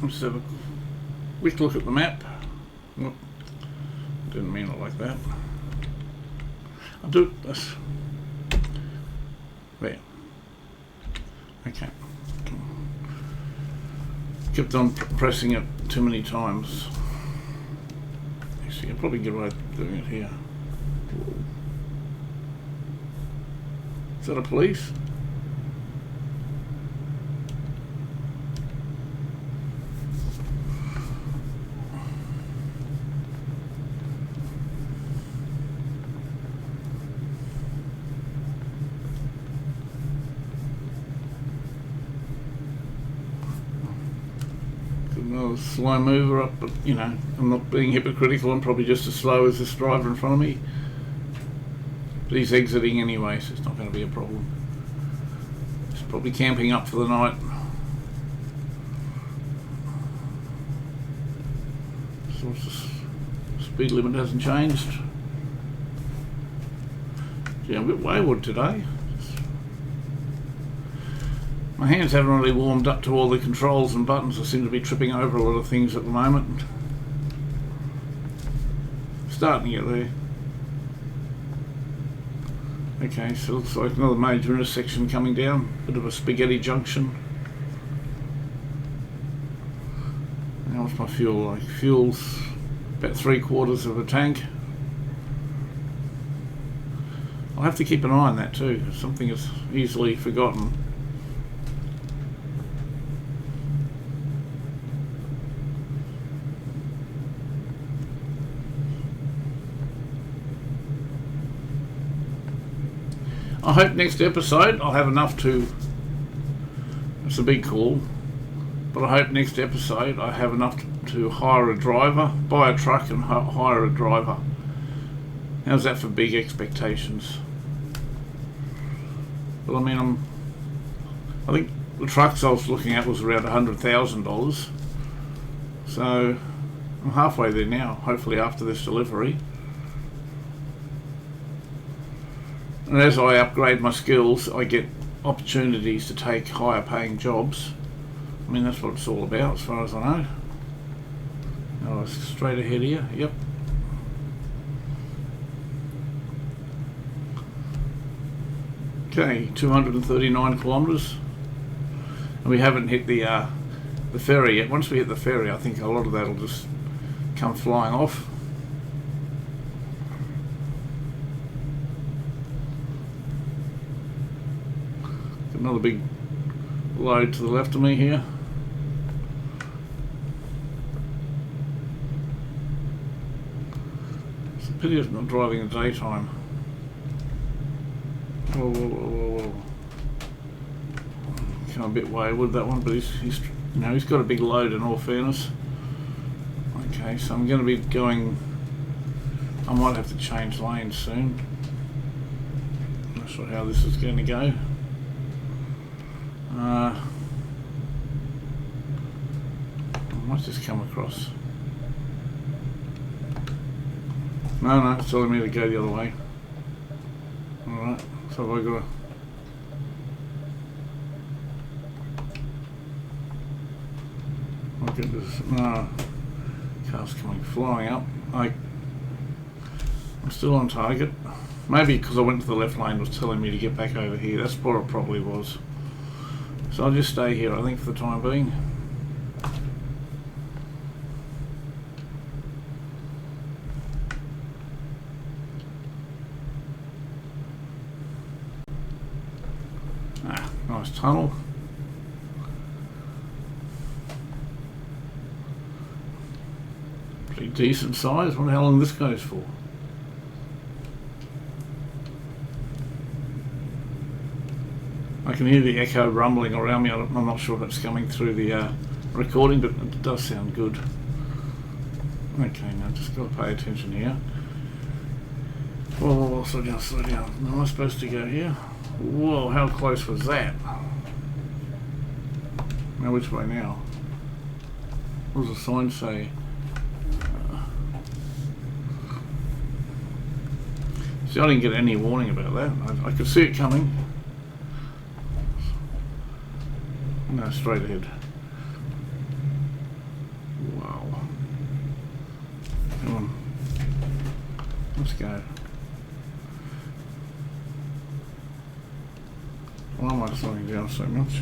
Let's have a quick look at the map. Well, didn't mean it like that. I'll do this. There. Okay. Kept on pressing it too many times. Actually, I'll probably get away with doing it here. Is that a police? Another slow mover up, but you know, I'm not being hypocritical. I'm probably just as slow as this driver in front of me. But he's exiting anyway, so it's not going to be a problem. He's probably camping up for the night. So the speed limit hasn't changed. Yeah, I'm a bit wayward today. My hands haven't really warmed up to all the controls and buttons. I seem to be tripping over a lot of things at the moment. starting to get there. Okay, so it looks like another major intersection coming down. Bit of a spaghetti junction. Now what's my fuel like? Fuel's about 3/4 of a tank. I'll have to keep an eye on that too, because something is easily forgotten. I hope next episode I'll have enough to, it's a big call, but I hope next episode I have enough to hire a driver, buy a truck and hire a driver. How's that for big expectations? Well, I mean, I think the trucks I was looking at was around $100,000, so I'm halfway there now, hopefully after this delivery. And as I upgrade my skills, I get opportunities to take higher paying jobs. I mean, that's what it's all about as far as I know. Oh, straight ahead here, yep. Okay, 239 kilometres. And we haven't hit the ferry yet. Once we hit the ferry, I think a lot of that will just come flying off. Another big load to the left of me here. It's a pity it's not driving in the daytime. Whoa, whoa, whoa, whoa. Come a bit wayward that one, but he's got a big load in all fairness. Okay, so I'm going to be going. I might have to change lanes soon. Not sure how this is going to go. I might just come across. No, it's telling me to go the other way. Alright, so have I got to... Look at this. No, car's coming flying up. I'm still on target. Maybe because I went to the left lane, it was telling me to get back over here. That's what it probably was. So I'll just stay here, I think, for the time being. Nice tunnel. Pretty decent size. I wonder how long this goes for. I can hear the echo rumbling around me. I'm not sure if it's coming through the recording, but it does sound good. Okay, now just got to pay attention here. Whoa, slow down, slow down. Am I supposed to go here? Whoa, how close was that? Now which way now? What does the sign say? See, I didn't get any warning about that. I could see it coming. No, straight ahead. Wow. Come on. Let's go. Why am I slowing down so much?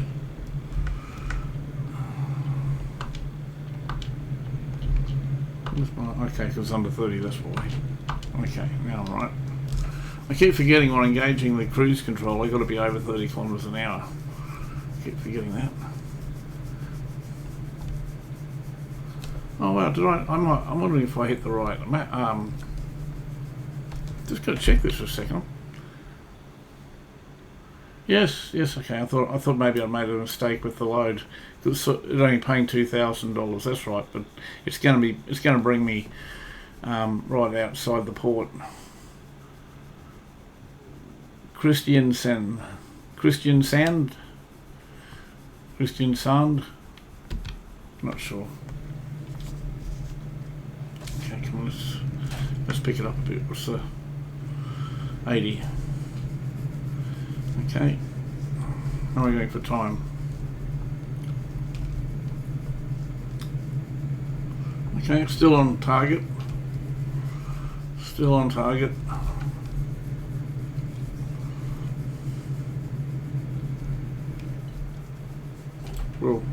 Okay, because it's under 30, that's why. Okay, now I'm right. I keep forgetting when engaging the cruise control, I've got to be over 30 kilometres an hour. I keep forgetting that. Oh wow, I'm wondering if I hit the right. Just got to check this for a second. Yes, okay. I thought maybe I made a mistake with the load. It's only paying $2,000. That's right, but it's going to bring me right outside the port. Christian Sand. Not sure. Okay, come on, let's pick it up a bit. What's the 80? Okay. How are we going for time? Okay, still on target. Still on target. Well,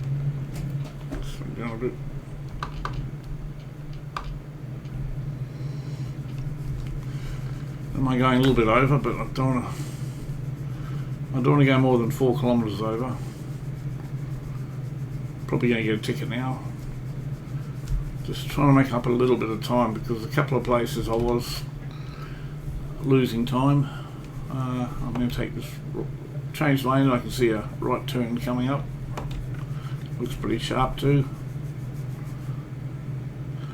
swing down a bit. Am I going a little bit over? But I don't want to go more than 4 kilometres over. Probably going to get a ticket now. Just trying to make up a little bit of time because a couple of places I was losing time. I'm going to take this, change lane, and I can see a right turn coming up. Looks pretty sharp too.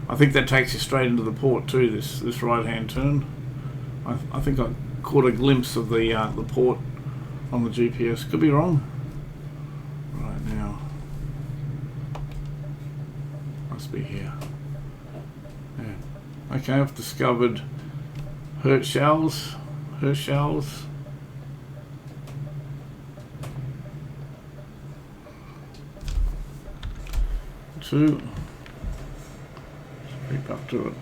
I think that takes you straight into the port too, this right hand turn. I think I caught a glimpse of the port on the GPS. Could be wrong. Right now. Must be here. Yeah. Okay, I've discovered Hirtshals. 2. Creep up to it.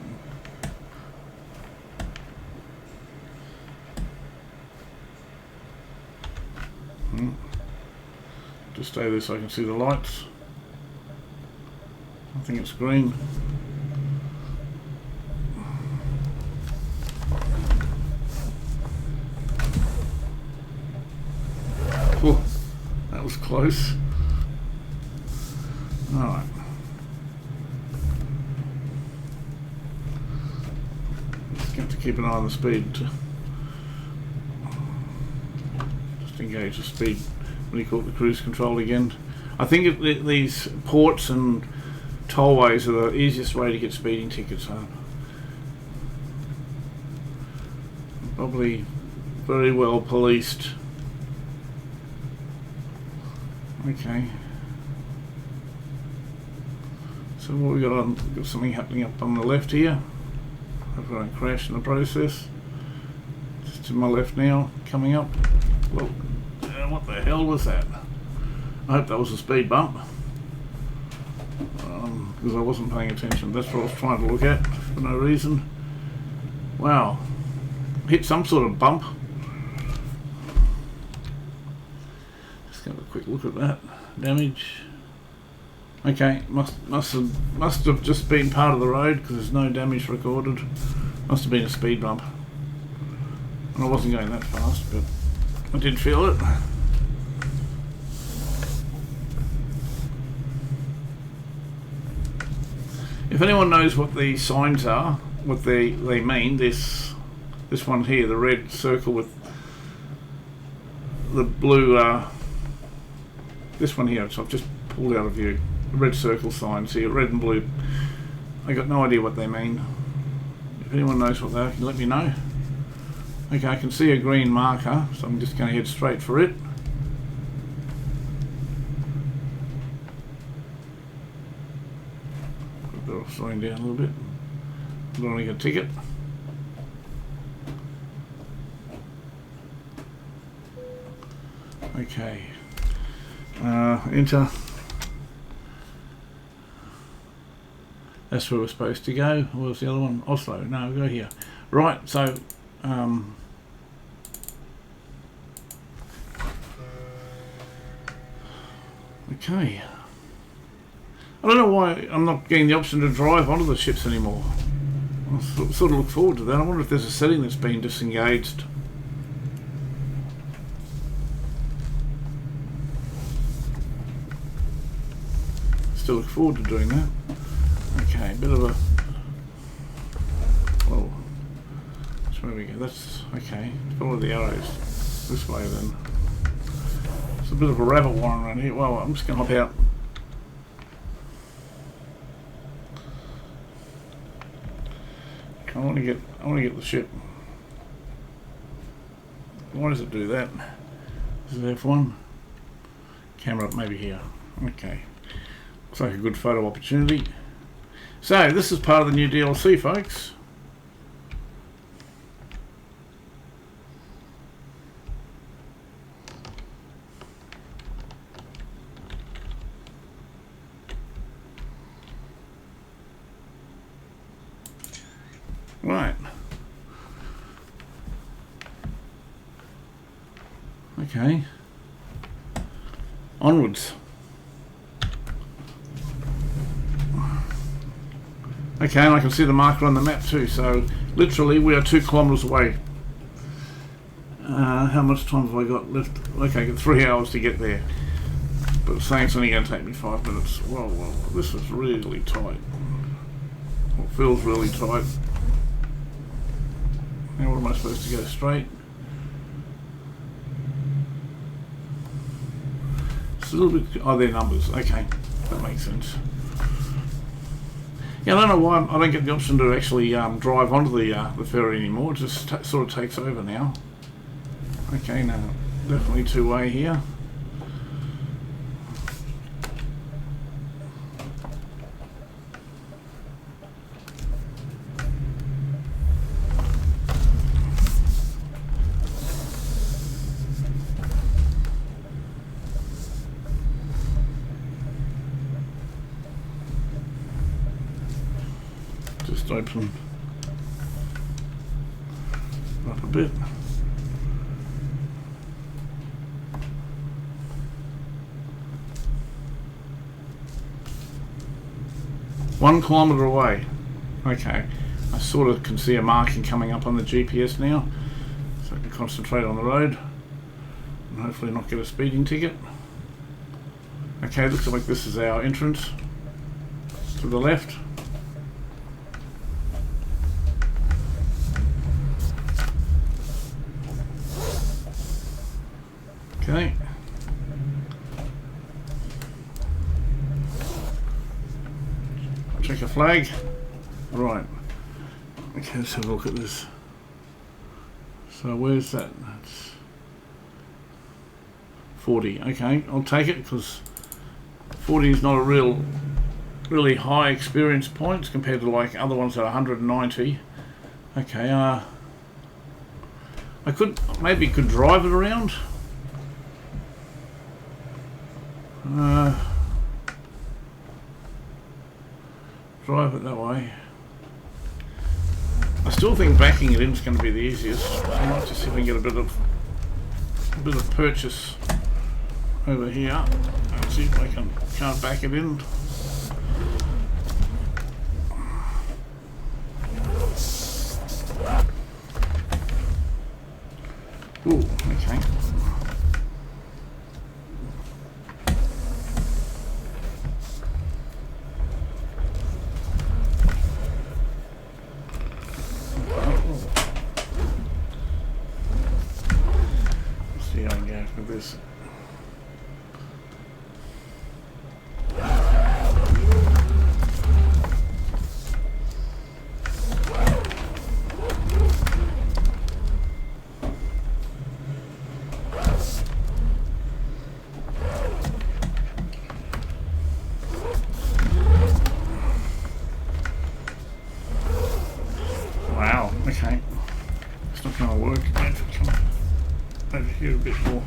Just stay there so I can see the lights. I think it's green. Oh, that was close. Alright. Just have to keep an eye on the speed. Just engage the speed. What do you call it, the cruise control again? I think these ports and tollways are the easiest way to get speeding tickets home. Probably very well policed. Okay. So what we got on? We've got something happening up on the left here. I've got a crash in the process. Just to my left now, coming up. Well, what the hell was that? I hope that was a speed bump. Because I wasn't paying attention. That's what I was trying to look at for no reason. Wow. Hit some sort of bump. Just have a quick look at that. Damage. Okay, must have just been part of the road because there's no damage recorded. Must have been a speed bump. And I wasn't going that fast, but I did feel it. If anyone knows what these signs are, what they mean, this one here, the red circle with the blue, this one here, so I've just pulled out of view. The red circle signs here, red and blue. I got no idea what they mean. If anyone knows what they are, can you let me know? Okay, I can see a green marker, so I'm just going to head straight for it. Slowing down a little bit. I don't want to get a ticket. Okay. Enter. That's where we're supposed to go. Where's the other one? Oslo. No, we'll go here. Right, so okay. I don't know why I'm not getting the option to drive onto the ships anymore. I sort of look forward to that. I wonder if there's a setting that's been disengaged. Still look forward to doing that. Okay, bit of a... Well, that's where we go. That's... Okay, follow the arrows. This way then. It's a bit of a rabbit warren around here. Well, I'm just going to hop out. I want to get the ship. Why does it do that? Is it F1? Camera up maybe here. Okay. Looks like a good photo opportunity. So this is part of the new DLC, folks. Right. Okay. Onwards. Okay, and I can see the marker on the map too, so literally we are 2 kilometres away. How much time have I got left? Okay, I got 3 hours to get there. But it's saying it's only going to take me 5 minutes. Whoa, this is really tight. It feels really tight. Now what am I supposed to go straight? It's a little bit... Oh, they're numbers. Okay, that makes sense. Yeah, I don't know why I don't get the option to actually drive onto the ferry anymore. It just sort of takes over now. Okay, now definitely two-way here. Just open up a bit. One kilometre away. Okay, I sort of can see a marking coming up on the GPS now, so I can concentrate on the road and hopefully not get a speeding ticket. Okay, looks like this is our entrance to the left. Okay. Check a flag. Right. Okay, let's have a look at this. So where's that? That's 40. Okay, I'll take it because 40 is not a really high experience points compared to like other ones that are 190. Okay, I maybe could drive it around. Drive it that way. I still think backing it in is going to be the easiest. I might just see if we can get a bit of purchase over here and see if I can't back it in. Ooh, okay. See how I can go with this. Wow, okay. It's not going to work again. Over here a bit more.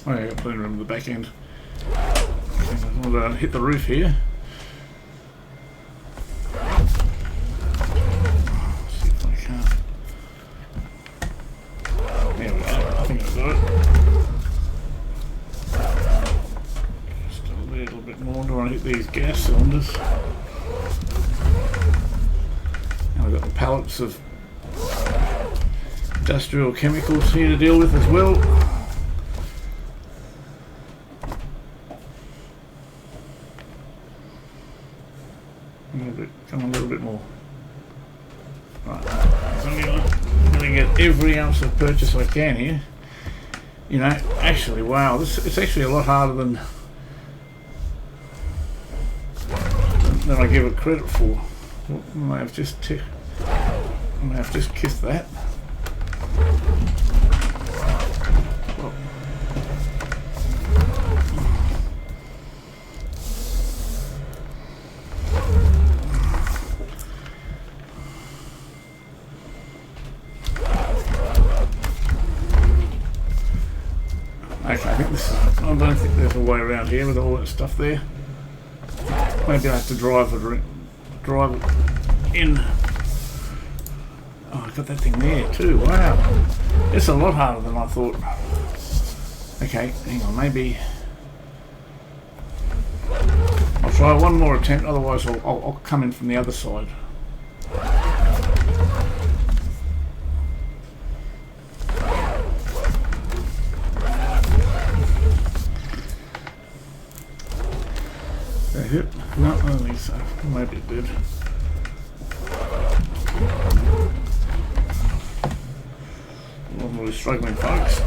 Oh yeah, I've got plenty of room at the back end. I'm going to hit the roof here. See if I can. There we go. I think I've got it. Just a little bit more. Do I hit these gas cylinders? And I've got the pallets of industrial chemicals here to deal with as well. Come a little bit more. Right. So I'm going to get every ounce of purchase I can here. You know, actually, wow, it's actually a lot harder than I give it credit for. I may have just kissed that. the way around here with all that stuff there. Maybe I have to drive it in. Oh, I got that thing there too. Wow, it's a lot harder than I thought. Okay, hang on. Maybe I'll try one more attempt. Otherwise, I'll come in from the other side. Hit? No, I don't think so. Maybe it did. I'm really struggling, folks.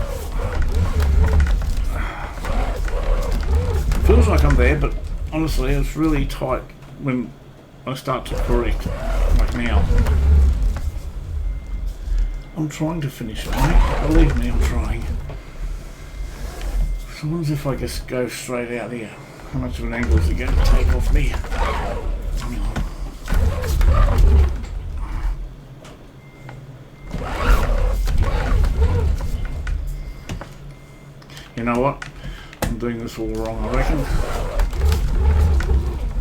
Feels like I'm there, but honestly, it's really tight when I start to correct, like now. I'm trying to finish it, mate. Believe me, I'm trying. So what if I just go straight out here? How much of an angle is it going to take off me? You know what? I'm doing this all wrong, I reckon.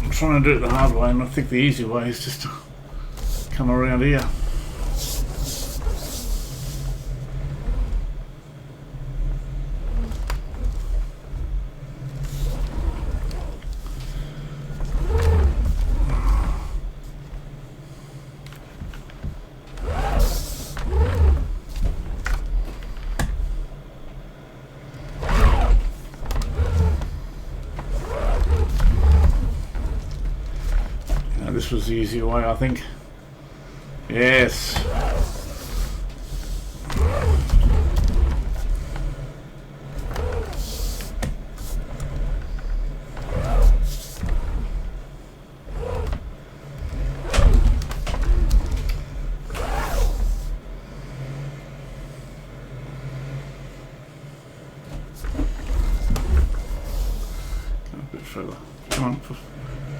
I'm trying to do it the hard way, and I think the easy way is just to come around here. This was the easier way, I think. Yes. A bit further. Come on,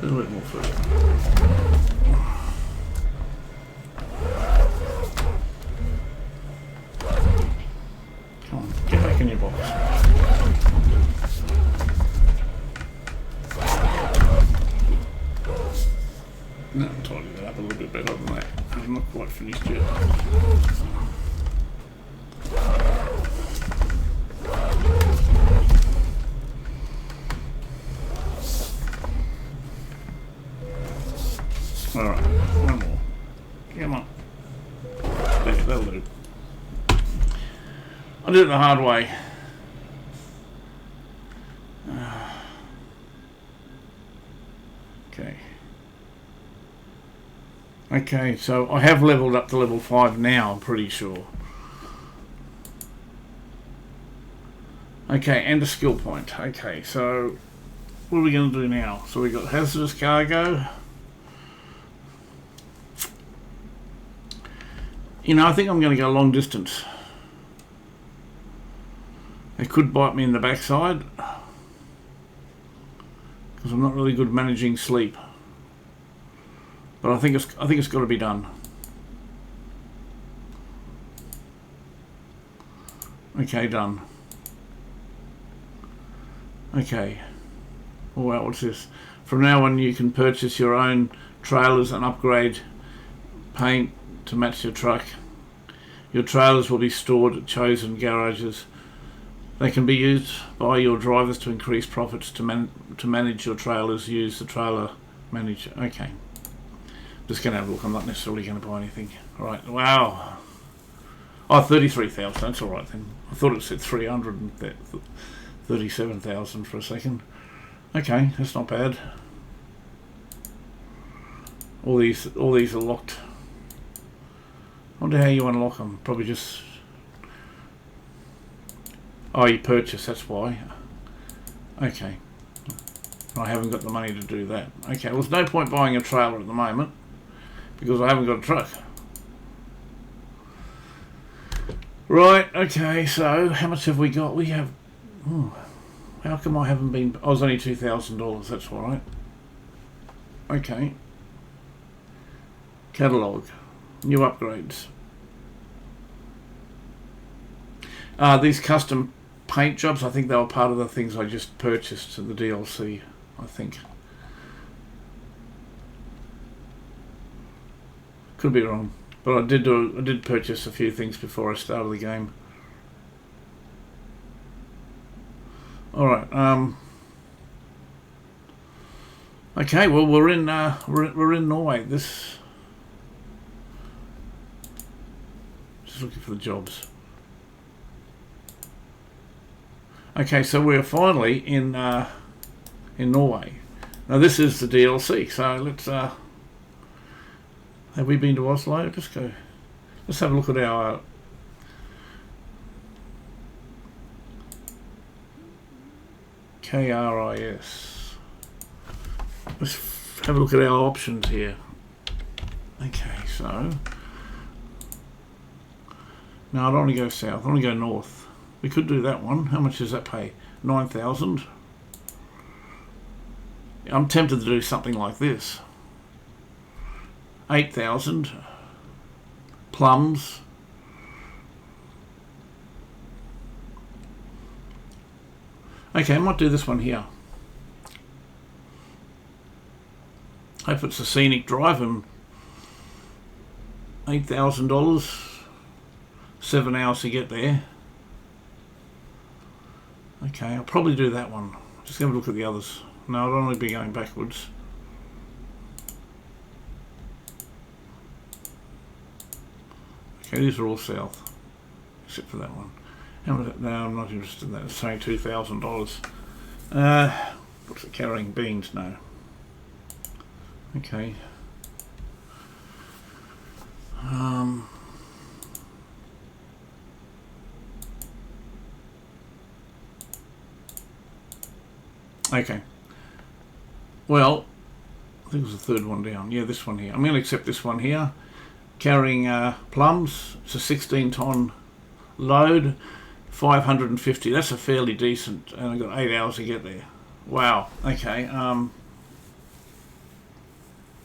a little bit more further. Come on, get back in your box. No, I'm tidying that up a little bit better than that. I'm not quite finished yet. Alright, one more. Come on. There, that'll do. I did it the hard way. Okay. Okay, so I have leveled up to level 5 now, I'm pretty sure. Okay, and a skill point. Okay, so what are we going to do now? So we got hazardous cargo. You know, I think I'm going to go long distance. It could bite me in the backside because I'm not really good at managing sleep. But I think it's got to be done. Okay, done. Okay. Oh wow, what's this? From now on, you can purchase your own trailers and upgrade paint to match your truck. Your trailers will be stored at chosen garages. They can be used by your drivers to increase profits. To manage your trailers, use the trailer manager. Okay. Just going to have a look. I'm not necessarily going to buy anything. Alright, wow. Oh, 33,000. That's alright then. I thought it said 337,000 for a second. Okay, that's not bad. All these are locked. I wonder how you unlock them. Probably just... Oh, you purchase, that's why. Okay. I haven't got the money to do that. Okay, well, there's no point buying a trailer at the moment because I haven't got a truck. Right, okay, so how much have we got? We have... how come I haven't been... Oh, it was only $2,000, that's all right. Okay. Catalogue. New upgrades. These custom paint jobs. I think they were part of the things I just purchased in the DLC, I think. Could be wrong, but I did purchase a few things before I started the game. All right. Okay. Well, we're in Norway. Just looking for the jobs. Okay, so we're finally in Norway. Now this is the DLC. So let's. Have we been to Oslo? Let's go. Let's have a look at our. KRIS. Let's have a look at our options here. Okay, so no, I don't want to go south. I want to go north. We could do that one. How much does that pay? 9,000. I'm tempted to do something like this. 8,000. Plums. Okay, I might do this one here. Hope it's a scenic drive and $8,000. 7 hours to get there. Okay, I'll probably do that one. Just have a look at the others. No, I don't want to be going backwards. Okay, these are all south, except for that one. No, I'm not interested in that. It's saying $2,000. What's it carrying? Beans? No. Okay. Okay. Well, I think it was the third one down. Yeah, this one here. I'm going to accept this one here. Carrying plums. It's a 16-ton load. 550. That's a fairly decent. And I've got 8 hours to get there. Wow. Okay.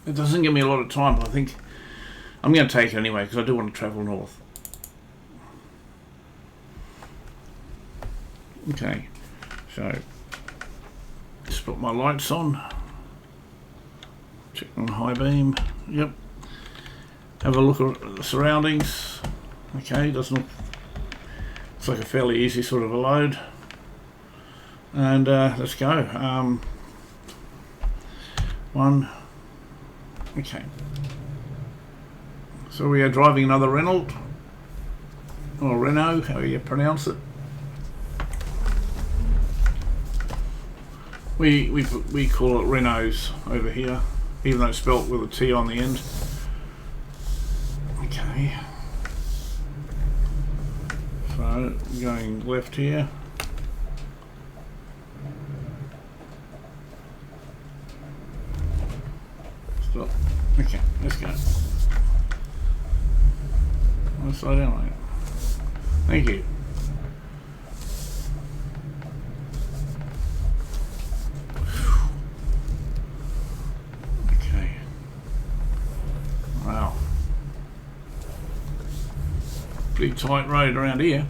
It doesn't give me a lot of time, but I think I'm going to take it anyway because I do want to travel north. Okay. So just put my lights on. Check on high beam. Yep. Have a look at the surroundings. Okay, doesn't look. It's like a fairly easy sort of a load. And let's go. One. Okay. So we are driving another Renault. Or Renault, how you pronounce it. We call it Renaults over here, even though it's spelt with a T on the end. Okay. So going left here. Stop. Okay, let's go. I'll slow down later. Thank you. Okay. Wow. Pretty tight road around here.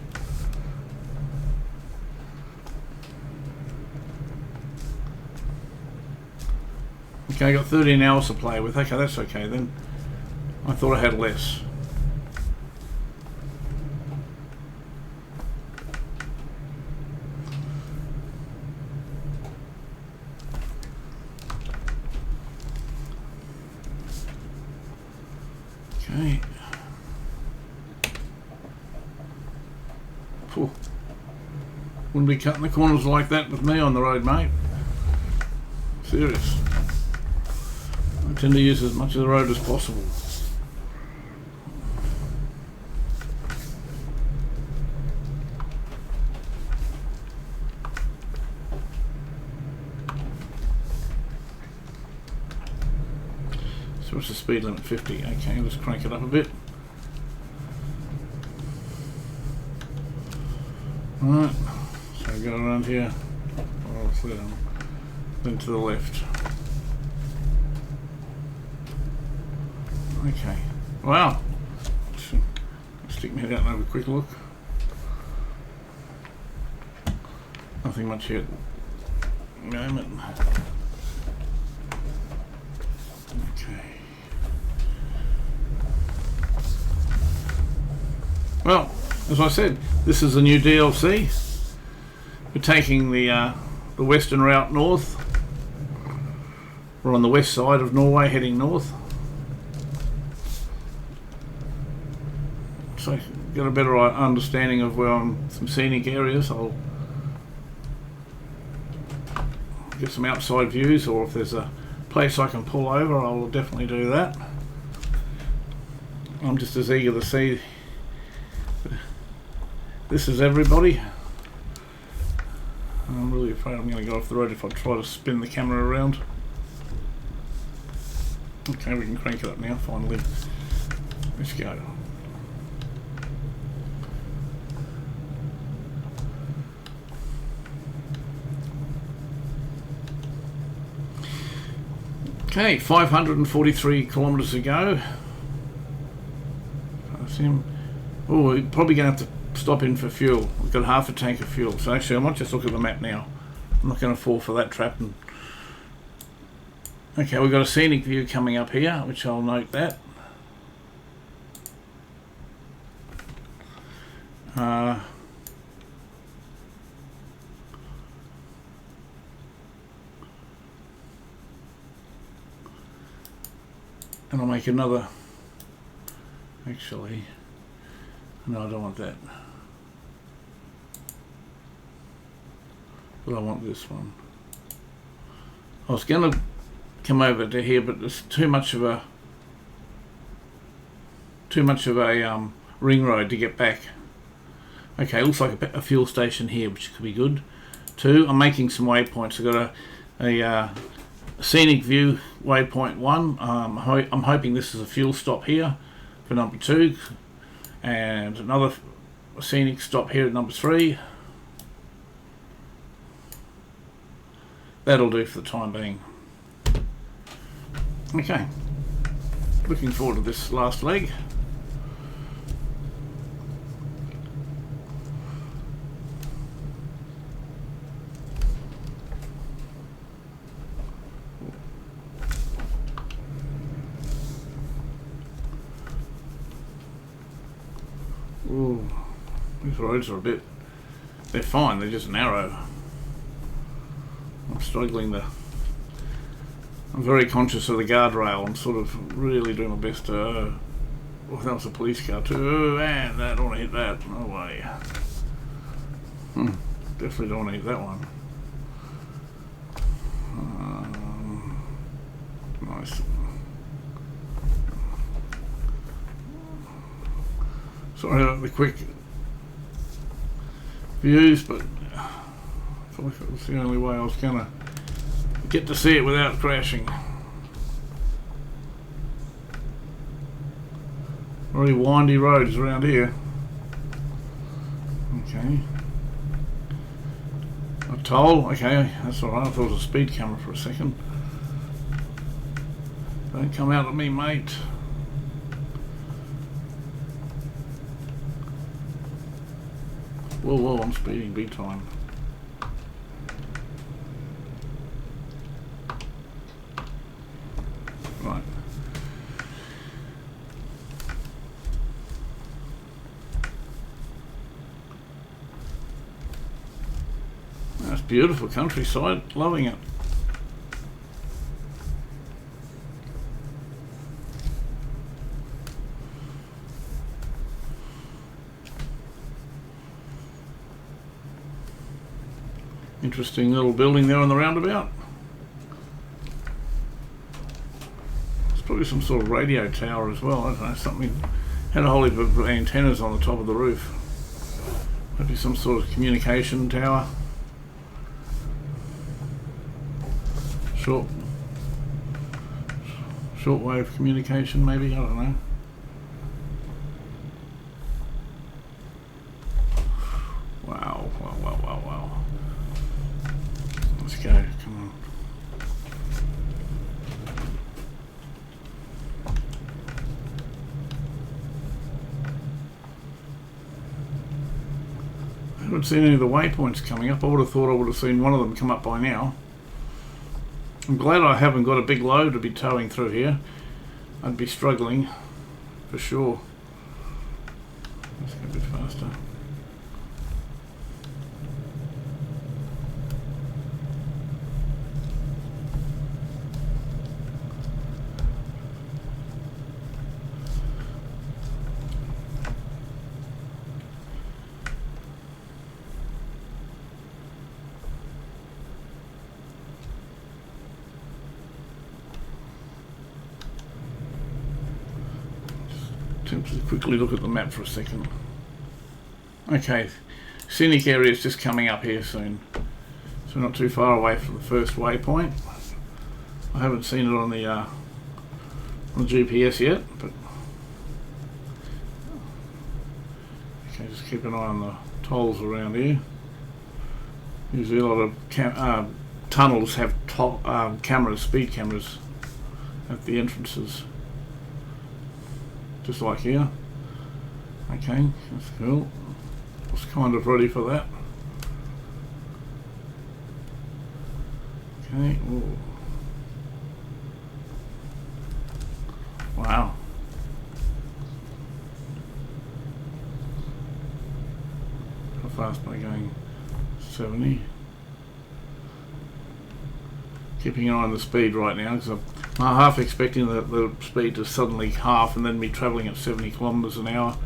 Okay, I got 13 hours to play with. Okay, that's okay then. I thought I had less. Okay. Phew. Wouldn't be cutting the corners like that with me on the road, mate. Serious. I tend to use as much of the road as possible. So what's the speed limit? 50. Okay, let's crank it up a bit. Alright, so go around here. Oh, slow down. Then to the left. Okay. Wow. Stick my head out and have a quick look. Nothing much here at the moment. Okay. Well, as I said, this is a new DLC. We're taking the western route north. We're on the west side of Norway, heading north. So get a better understanding of where some scenic areas. I'll get some outside views, or if there's a place I can pull over, I'll definitely do that. I'm just as eager to see. This is everybody. I'm really afraid I'm going to go off the road if I try to spin the camera around. Okay, we can crank it up now, finally. Let's go. Okay, 543 kilometres to go. Oh, we're probably going to have to stop in for fuel. We've got half a tank of fuel. So actually, I might just look at the map now. I'm not going to fall for that trap. Okay, we've got a scenic view coming up here, which I'll note that. And I'll make another. Actually, no, I don't want that. But I want this one. I was going to come over to here, but there's too much of a ring road to get back. Okay, looks like a fuel station here, which could be good. 2, I'm making some waypoints. I've got a scenic view waypoint 1. I'm hoping this is a fuel stop here for number 2, and another scenic stop here at number 3. That'll do for the time being. Okay, looking forward to this last leg. Ooh, these roads are they're fine, they're just narrow. I'm struggling I'm very conscious of the guardrail. I'm sort of really doing my best to... oh, that was a police car too. Oh, man, I don't want to hit that. No way. Definitely don't want to hit that one. Nice. Sorry about the quick views, but I feel like it was the only way I was going to get to see it without crashing. Very windy roads around here. Okay. A toll. Okay, that's alright. I thought it was a speed camera for a second. Don't come out at me, mate. Whoa, I'm speeding big time. Right. That's beautiful countryside, loving it. Interesting little building there on the roundabout. It's probably some sort of radio tower as well. I don't know, something had a whole heap of antennas on the top of the roof. Maybe some sort of communication tower. Shortwave communication, maybe, I don't know. Wow. Let's go, come on. haven't seen any of the waypoints coming up. I would have thought I would have seen one of them come up by now. I'm glad I haven't got a big load to be towing through here. I'd be struggling for sure. Let's go a bit faster. Just quickly look at the map for a second. Okay, scenic area is just coming up here soon, so not too far away from the first waypoint. I haven't seen it on the GPS yet, but okay, just keep an eye on the tolls around here. Usually a lot of tunnels have cameras, speed cameras at the entrances. Just like here. Okay, that's cool. I was kind of ready for that. Okay. Ooh. Wow. How fast am I going? 70. Keeping an eye on the speed right now because I'm half expecting the speed to suddenly half and then be travelling at 70 kilometres an hour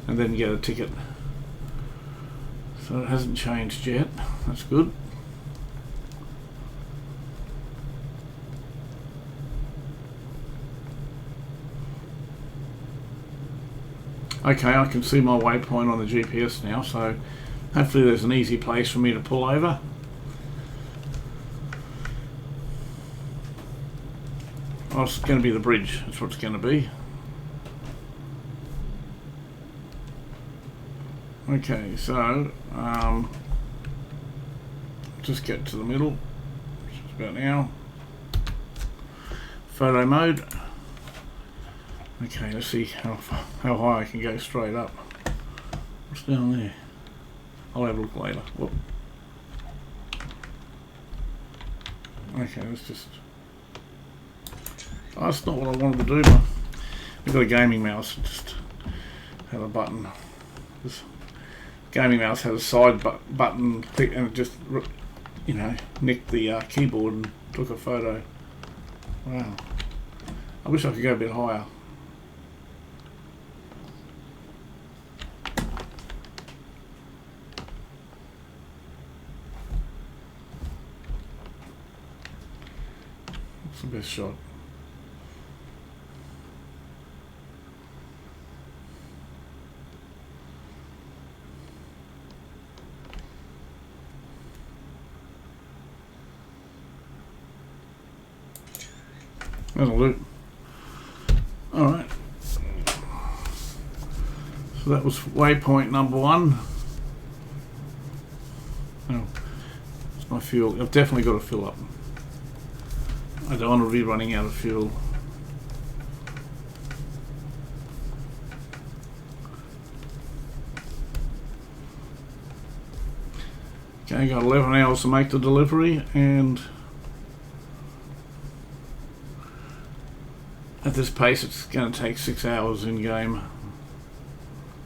and then get a ticket. So it hasn't changed yet. That's good. Okay, I can see my waypoint on the GPS now, so hopefully there's an easy place for me to pull over. Oh, it's going to be the bridge. That's what it's going to be. Okay, so just get to the middle. Just about now. Photo mode. Okay, let's see how high I can go straight up. What's down there? I'll have a look later. Whoop. Okay, let's just... Oh, that's not what I wanted to do, but we've got a gaming mouse. Just have a button. This gaming mouse has a side button click, and it just, you know, nicked the keyboard and took a photo. Wow. I wish I could go a bit higher. That's the best shot. That'll do. Alright. So that was waypoint number 1. Oh, it's my fuel. I've definitely got to fill up. I don't want to be running out of fuel. Okay, got 11 hours to make the delivery, and at this pace it's going to take 6 hours in game.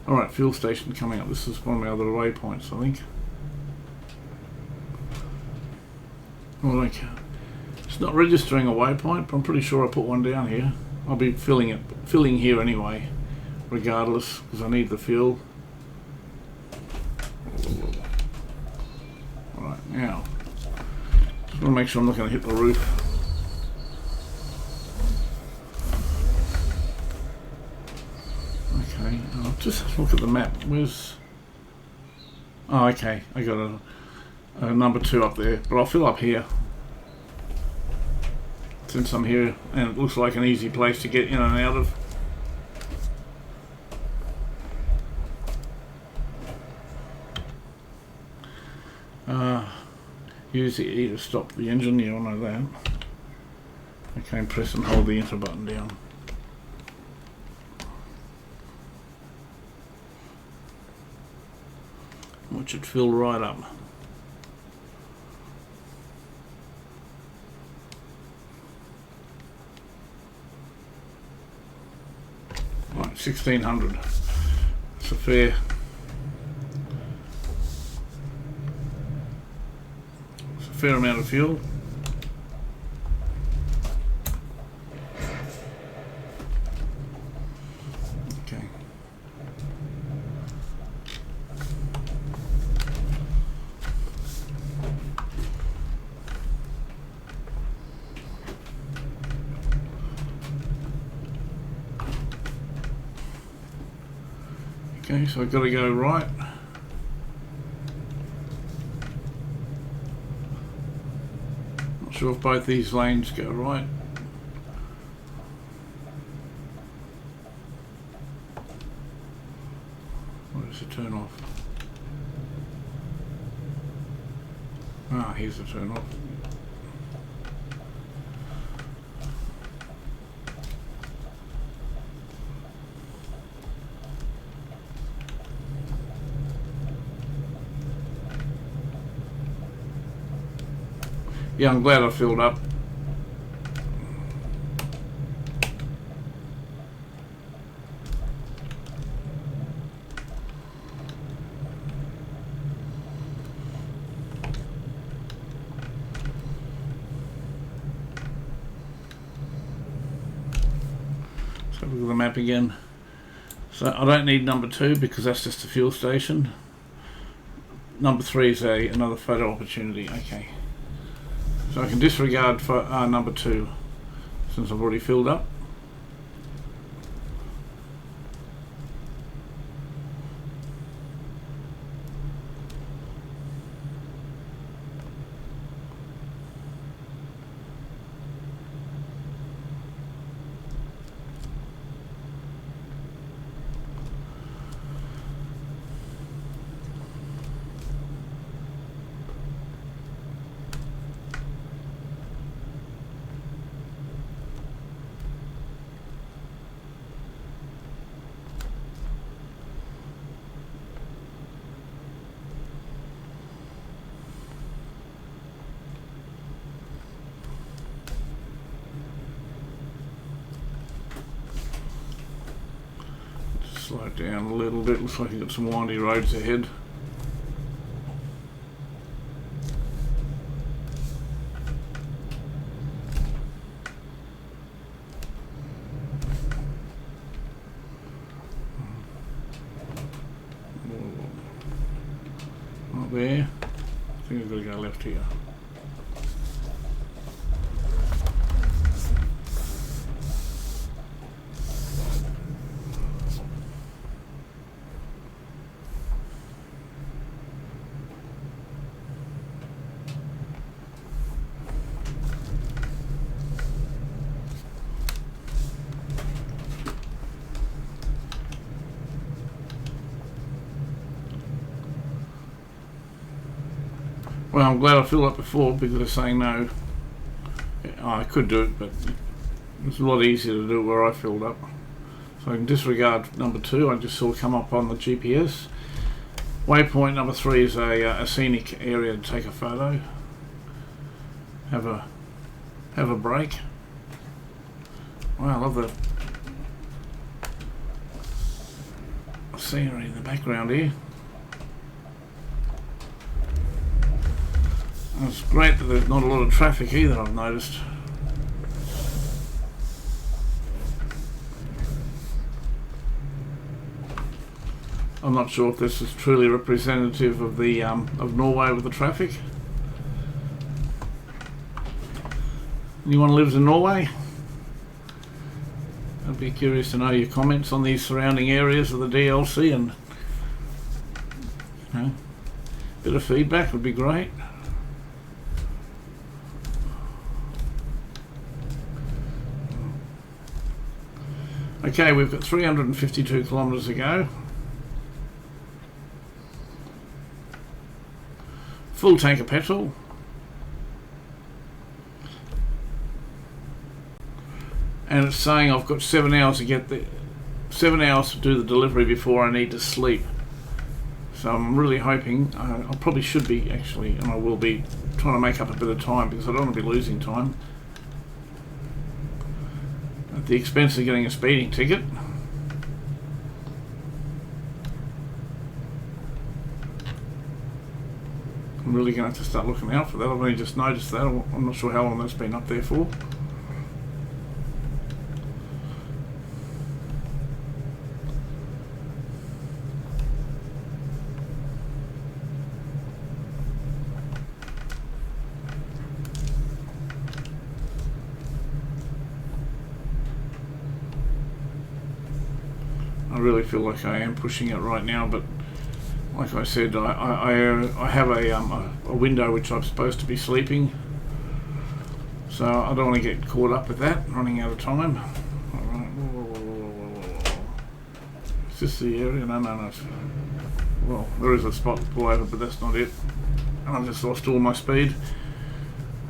Alright, fuel station coming up. This is one of my other waypoints, I think. Well, okay. It's not registering a waypoint, but I'm pretty sure I put one down here. I'll be filling here anyway, regardless, because I need the fuel. Alright, now, just want to make sure I'm not going to hit the roof. Okay, I'll just look at the map. Where's... Oh, okay, I got a number 2 up there, but I'll fill up here. Since I'm here, and it looks like an easy place to get in and out of. Use the E to stop the engine, you all know that. Okay, press and hold the enter button down. which it filled right up. Right, 1600. It's a fair amount of fuel. Okay. Okay, so I've got to go right. Not sure if both these lanes go right. Where's the turn off? Ah, here's the turn off. Yeah, I'm glad I filled up. Let's have a look at the map again. So I don't need number 2 because that's just a fuel station. Number 3 is another photo opportunity. Okay. So I can disregard for number 2 since I've already filled up. Slow it down a little bit, looks like you've got some windy roads ahead. Not there. I think I've got to go left here. Well, I'm glad I filled up before because they're saying no. I could do it, but it's a lot easier to do it where I filled up. So I can disregard number 2. I just saw it come up on the GPS. Waypoint number 3 is a scenic area to take a photo. Have a break. Wow, I love the scenery in the background here. It's great that there's not a lot of traffic either, I've noticed. I'm not sure if this is truly representative of the of Norway with the traffic. Anyone lives in Norway? I'd be curious to know your comments on these surrounding areas of the DLC, and a bit of feedback would be great. Okay, we've got 352 kilometres to go. Full tank of petrol. And it's saying I've got 7 hours to get 7 hours to do the delivery before I need to sleep. So I'm really hoping, I probably should be actually, and I will be trying to make up a bit of time because I don't want to be losing time at the expense of getting a speeding ticket. I'm really going to have to start looking out for that. I've only just noticed that. I'm not sure how long that's been up there for. I really feel like I am pushing it right now, but like I said, I have a window which I'm supposed to be sleeping, so I don't want to get caught up with that, running out of time. Alright, is this the area? No. Well, there is a spot to pull over, but that's not it. And I've just lost all my speed.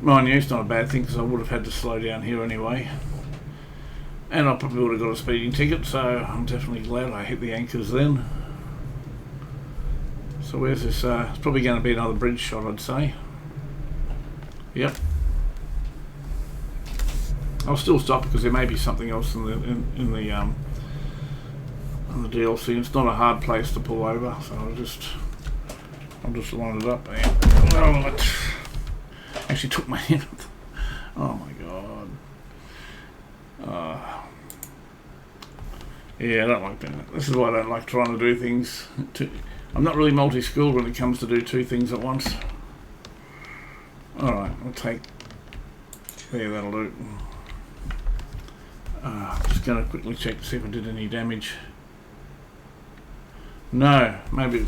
Mind you, it's not a bad thing because I would have had to slow down here anyway. And I probably would have got a speeding ticket, so I'm definitely glad I hit the anchors then. So where's this? It's probably going to be another bridge shot, I'd say. Yep. I'll still stop because there may be something else in the DLC. It's not a hard place to pull over, so I'll just line it up. And, oh, it actually took my hand. Oh my god. Yeah, I don't like that. This is why I don't like trying to do things. I'm not really multi-skilled when it comes to do two things at once. Alright, I'll take... There, that'll do. Just going to quickly check to see if I did any damage. No, maybe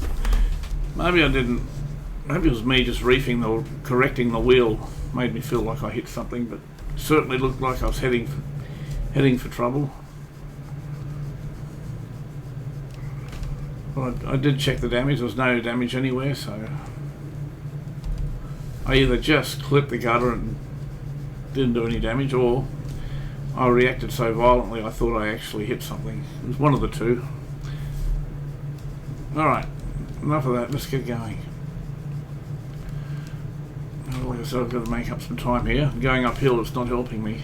I didn't. Maybe it was me just correcting the wheel made me feel like I hit something, but it certainly looked like I was heading for trouble. Well, I did check the damage. There was no damage anywhere, so I either just clipped the gutter and didn't do any damage, or I reacted so violently I thought I actually hit something. It was one of the two. Alright, enough of that, let's get going. Like I said, I've got to make up some time here. Going uphill, it's not helping me.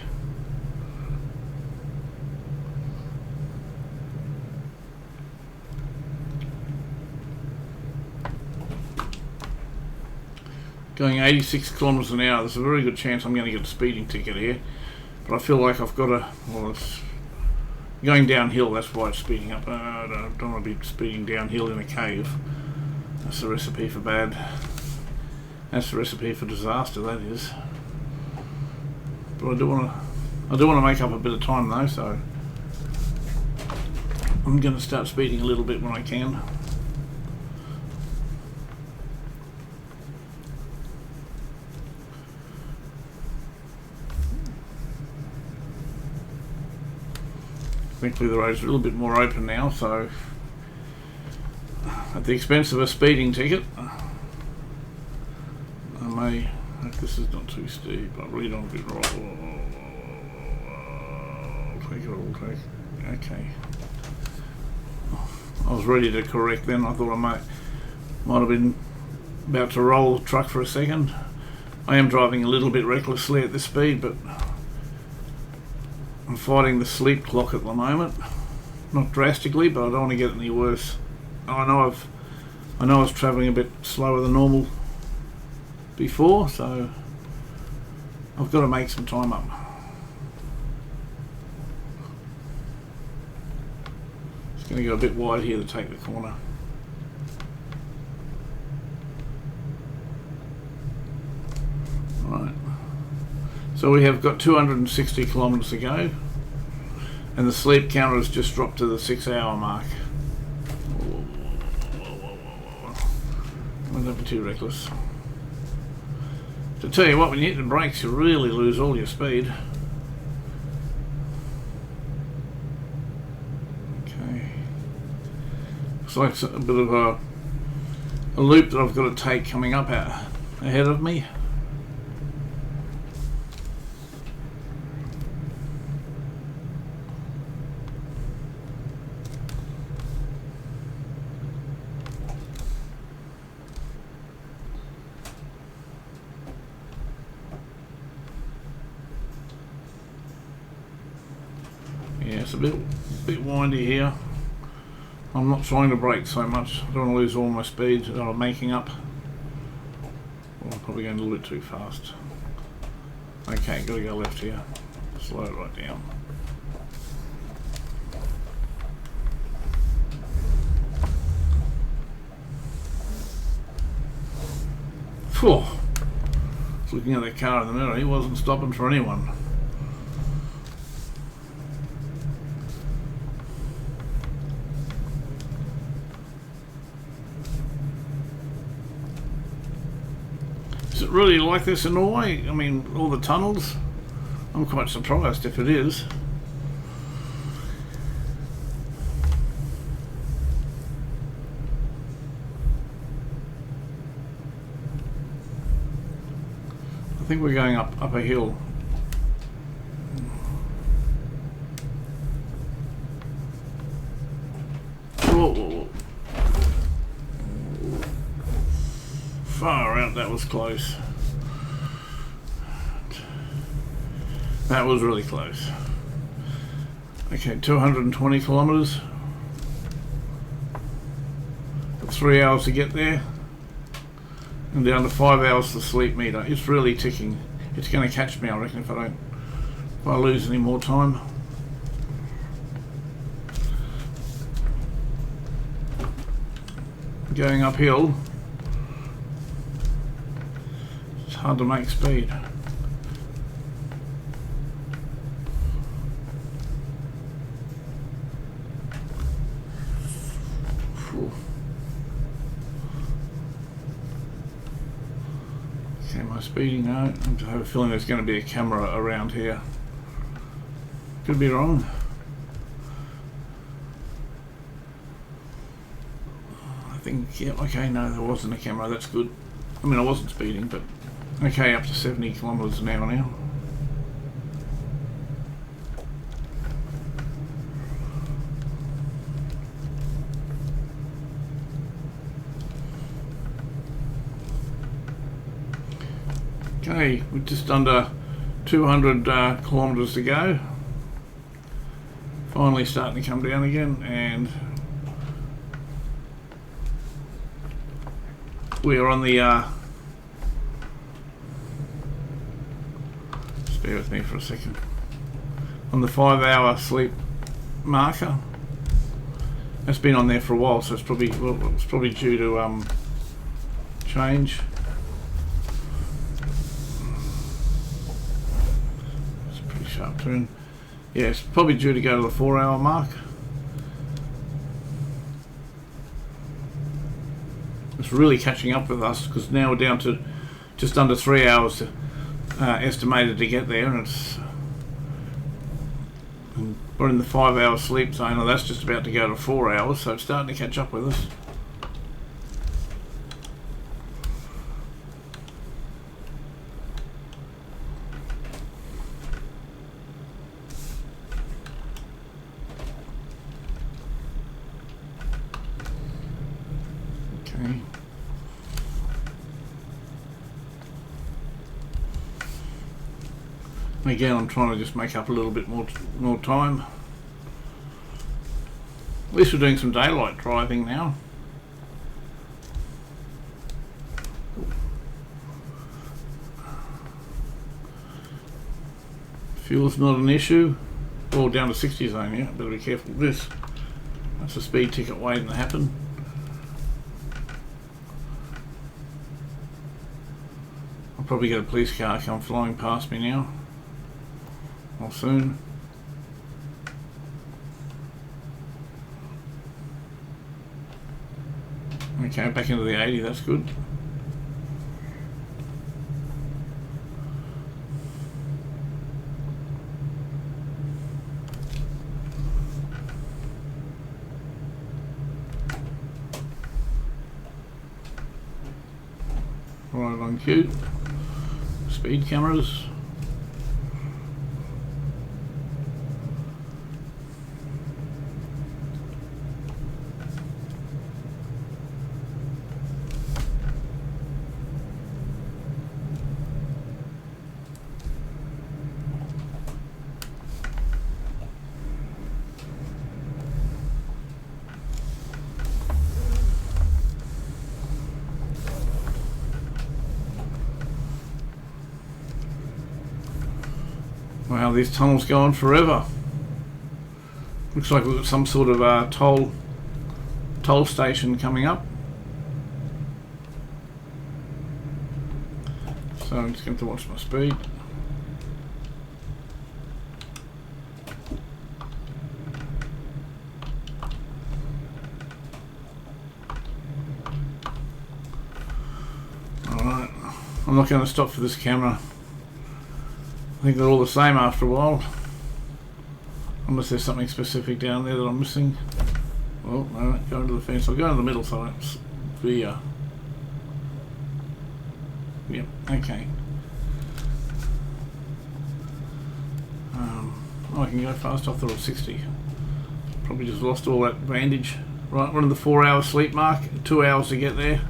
Going 86 kilometres an hour, there's a very good chance I'm going to get a speeding ticket here. But I feel like I've got to, well, it's going downhill, that's why it's speeding up. I don't want to be speeding downhill in a cave. That's the recipe for bad. That's the recipe for disaster, that is. But I do want to make up a bit of time though, so I'm going to start speeding a little bit when I can. Thankfully the road's a little bit more open now, so at the expense of a speeding ticket, I may... This is not too steep, I really don't get right. I'll take. Okay. I was ready to correct then. I thought I might have been about to roll the truck for a second. I am driving a little bit recklessly at this speed, but I'm fighting the sleep clock at the moment. Not drastically, but I don't want to get any worse. I know I was travelling a bit slower than normal before, so I've got to make some time up. It's going to go a bit wide here to take the corner. Right. So we have got 260 kilometres to go, and the sleep counter has just dropped to the 6-hour mark. Don't be too reckless. To tell you what, when you hit the brakes you really lose all your speed. Okay. Looks like it's a bit of a loop that I've got to take coming up ahead of me. it's a bit windy here. I'm not trying to brake so much. I don't want to lose all my speed that I'm making up. Well, I'm probably going a little bit too fast. Okay, got to go left here. Slow it right down. Phew. Looking at the car in the mirror, he wasn't stopping for anyone. Is it really like this in Norway? I mean, all the tunnels? I'm quite surprised if it is. I think we're going up a hill. Whoa. Far out, that was close. That was really close. Okay, 220 kilometers. 3 hours to get there. And down to 5 hours to sleep meter. It's really ticking. It's going to catch me, I reckon, if I lose any more time. Going uphill, it's hard to make speed. Okay, am I speeding now? I have a feeling there's going to be a camera around here. Could be wrong. I think, yeah, okay, no, there wasn't a camera, that's good. I mean, I wasn't speeding, but okay, up to 70 kilometers an hour now. Okay, we're just under 200 kilometers to go. Finally starting to come down again, and we are on the just bear with me for a second, on the 5 hour sleep marker. It's been on there for a while, so it's probably due to change. It's a pretty sharp turn. Yeah, it's probably due to go to the 4 hour mark. It's really catching up with us, because now we're down to just under 3 hours estimated to get there, and we're in the 5 hour sleep zone, and that's just about to go to 4 hours, so it's starting to catch up with us. Okay. Again, I'm trying to just make up a little bit more time. At least we're doing some daylight driving now. Fuel's not an issue. All down to 60 zone, yeah. Better be careful with this. That's a speed ticket waiting to happen. I'll probably get a police car come flying past me now. Or soon. Okay, back into the 80, that's good. Right on cue. Speed cameras. Wow, these tunnels go on forever. Looks like we've got some sort of toll station coming up. So I'm just going to watch my speed. Alright, I'm not going to stop for this camera. I think they're all the same after a while. Unless there's something specific down there that I'm missing. Oh, no, go into the fence. I'll go in the middle so I don't veer. Yep, okay. I can go fast. I thought it was 60. Probably just lost all that advantage. Right, we're in the 4-hour sleep mark. 2 hours to get there.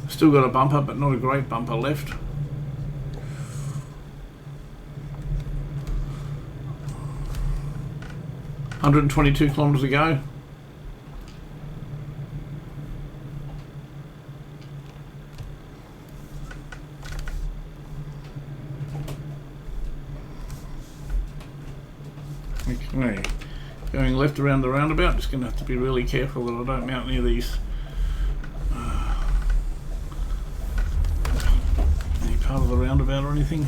Still got a bumper, but not a great bumper left. $122 kilometres to go. Okay, going left around the roundabout. Just going to have to be really careful that I don't mount any of these. Any part of the roundabout or anything.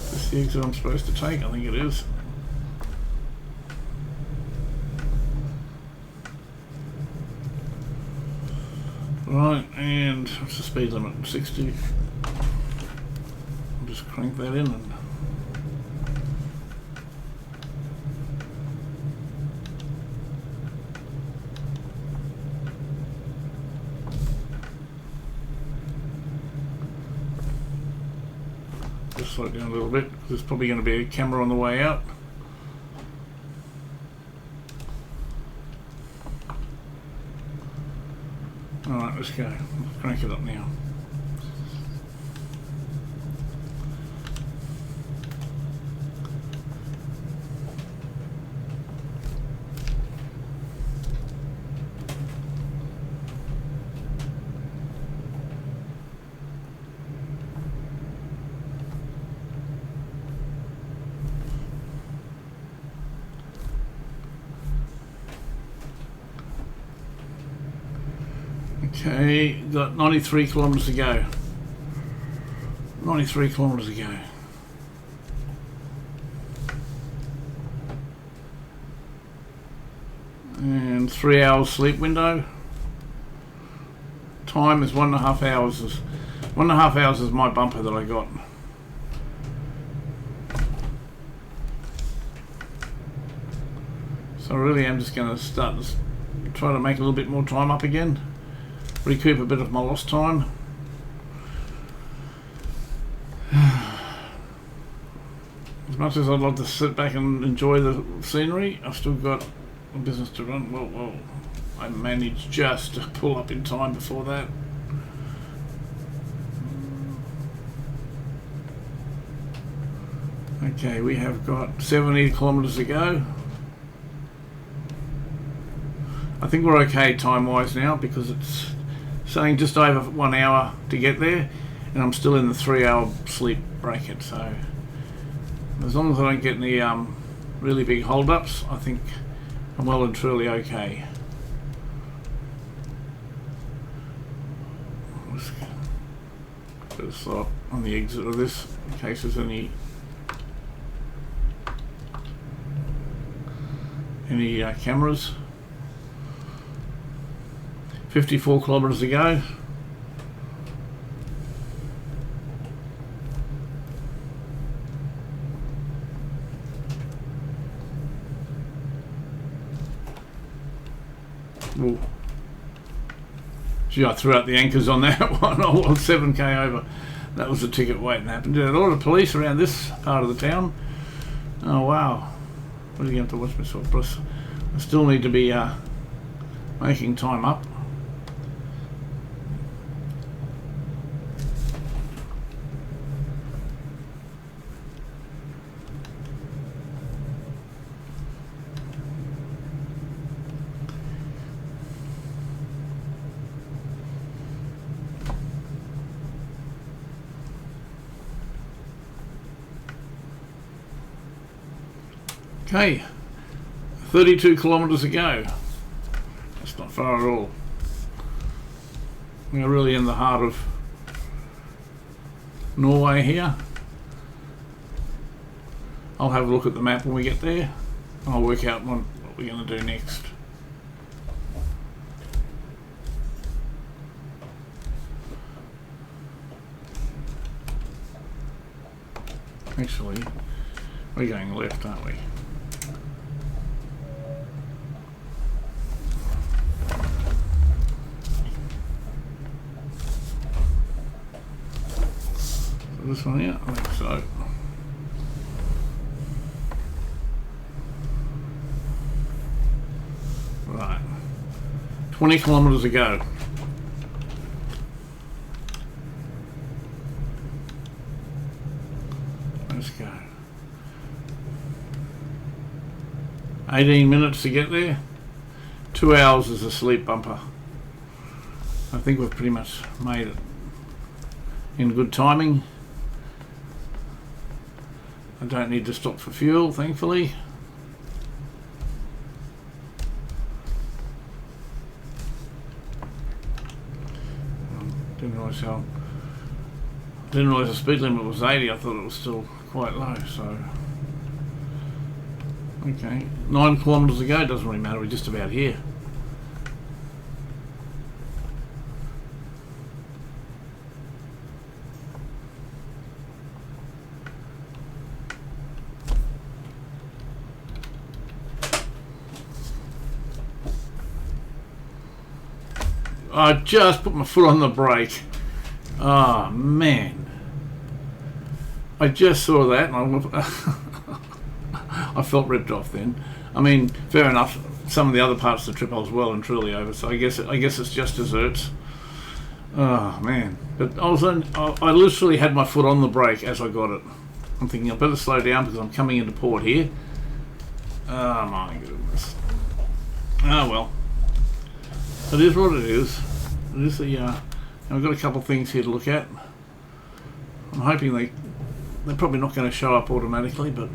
Is this the exit I'm supposed to take? I think it is. Right, and what's the speed limit? 60. I'll just crank that in and just slow it down a little bit because there's probably going to be a camera on the way out. Alright, let's go. Let's crank it up now. Okay, got 93 kilometres to go. 93 kilometres to go. And 3 hours sleep window. Time is 1.5 hours. 1.5 hours is my bumper that I got. So I really am just going to start to try to make a little bit more time up again. Recoup a bit of my lost time. As much as I'd love to sit back and enjoy the scenery, I've still got a business to run. Well, I managed just to pull up in time before that. Okay, we have got 70 kilometres to go. I think we're okay time-wise now because it's saying just over 1 hour to get there, and I'm still in the 3-hour sleep bracket. So as long as I don't get any really big hold-ups, I think I'm well and truly okay. Let's put a slot on the exit of this in case there's any cameras. 54 kilometres to go. Ooh. Gee, I threw out the anchors on that one. I was 7k over. That was a ticket waiting to happen. There's a lot of police around this part of the town. Oh wow. What are you going to have to watch myself, Bruce? I still need to be making time up. Okay, 32 kilometres to go. That's not far at all. We're really in the heart of Norway here. I'll have a look at the map when we get there. I'll work out what we're going to do next. Actually, we're going left, aren't we? So this one here, I think so. Right, 20 kilometres to go. Let's go. 18 minutes to get there. 2 hours is a sleep bumper. I think we've pretty much made it in good timing. I don't need to stop for fuel, thankfully. Didn't realise the speed limit was 80. I thought it was still quite low. So, okay, 9 kilometres to go. Doesn't really matter. We're just about here. I just put my foot on the brake. Oh man, I just saw that and I felt ripped off then. I mean, fair enough, some of the other parts of the trip I was well and truly over, so I guess it's just desserts. Oh man, but I literally had my foot on the brake as I got it. I'm thinking I better slow down because I'm coming into port here. Oh my goodness. Oh well, it is what it is. It is the I've got a couple of things here to look at. I'm hoping they're probably not going to show up automatically, but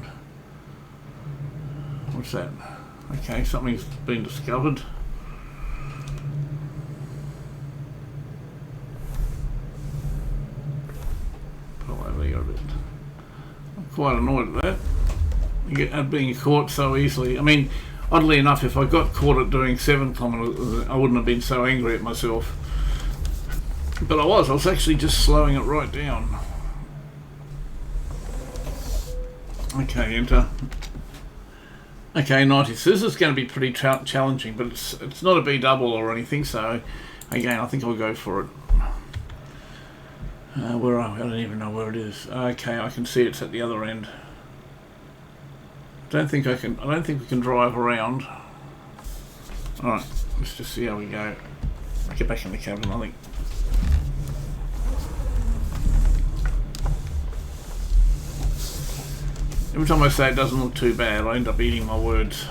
what's that? Okay, something's been discovered. Pull over here a bit. I'm quite annoyed at that. At being caught so easily. I mean, oddly enough, if I got caught at doing 7 kilometres, I wouldn't have been so angry at myself. But I was actually just slowing it right down. Okay, enter. Okay, 90. So this is going to be pretty challenging, but it's not a B double or anything, so again, I think I'll go for it. Where are we? I don't even know where it is. Okay, I can see it's at the other end. I don't think we can drive around. Alright, let's just see how we go. Get back in the cabin, I think. Every time I say it doesn't look too bad, I end up eating my words.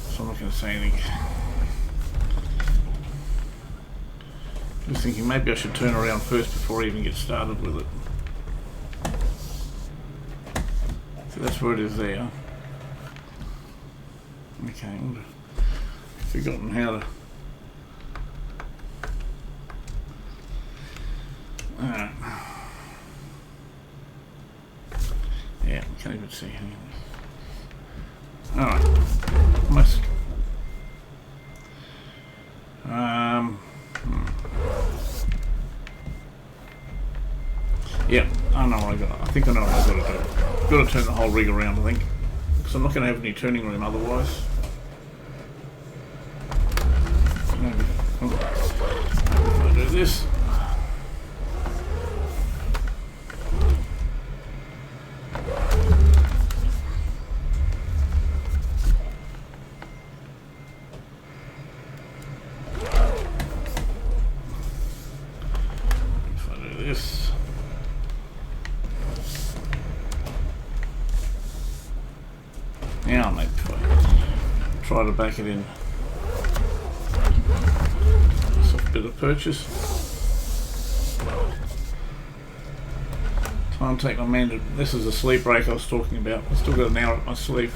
So I'm not going to say anything. Just thinking maybe I should turn around first before I even get started with it. So that's where it is there. Okay, I've forgotten how to... Alright. Yeah, can't even see anything. Alright. Almost. Yeah, I know what I think I know what I've got to do. I've got to turn the whole rig around, I think. Because I'm not going to have any turning room otherwise. Maybe if I do this. Now maybe try to back it in. Soft bit of purchase. Try and take my man to, this is the sleep break I was talking about. I've still got an hour up my sleeve.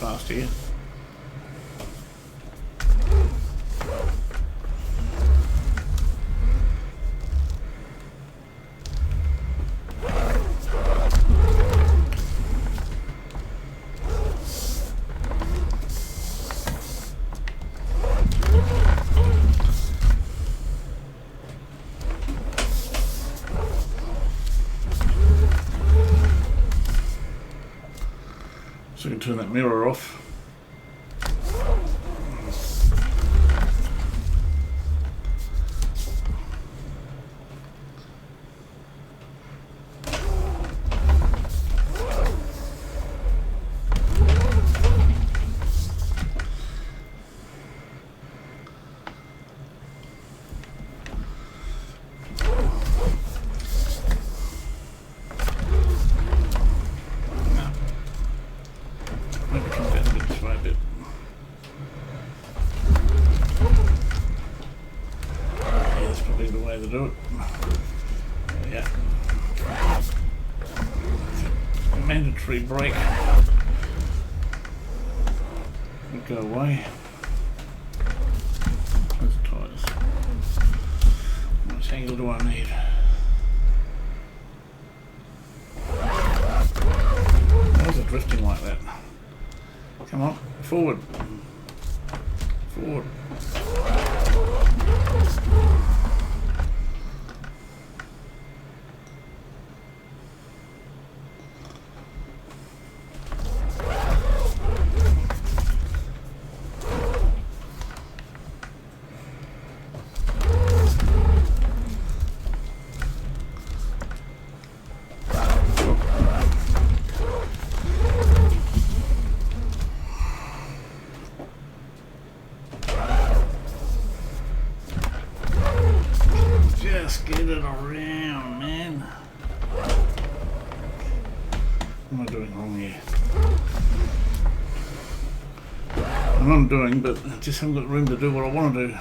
fast here. So I can turn that mirror off. Do it. Yeah. Mandatory brake. Would go away. Where's the tyres? How much angle do I need? Why is it drifting like that? Come on, forward. Forward. Just get it around, man. What am I doing wrong here? I know I'm doing, but I just haven't got room to do what I want to do.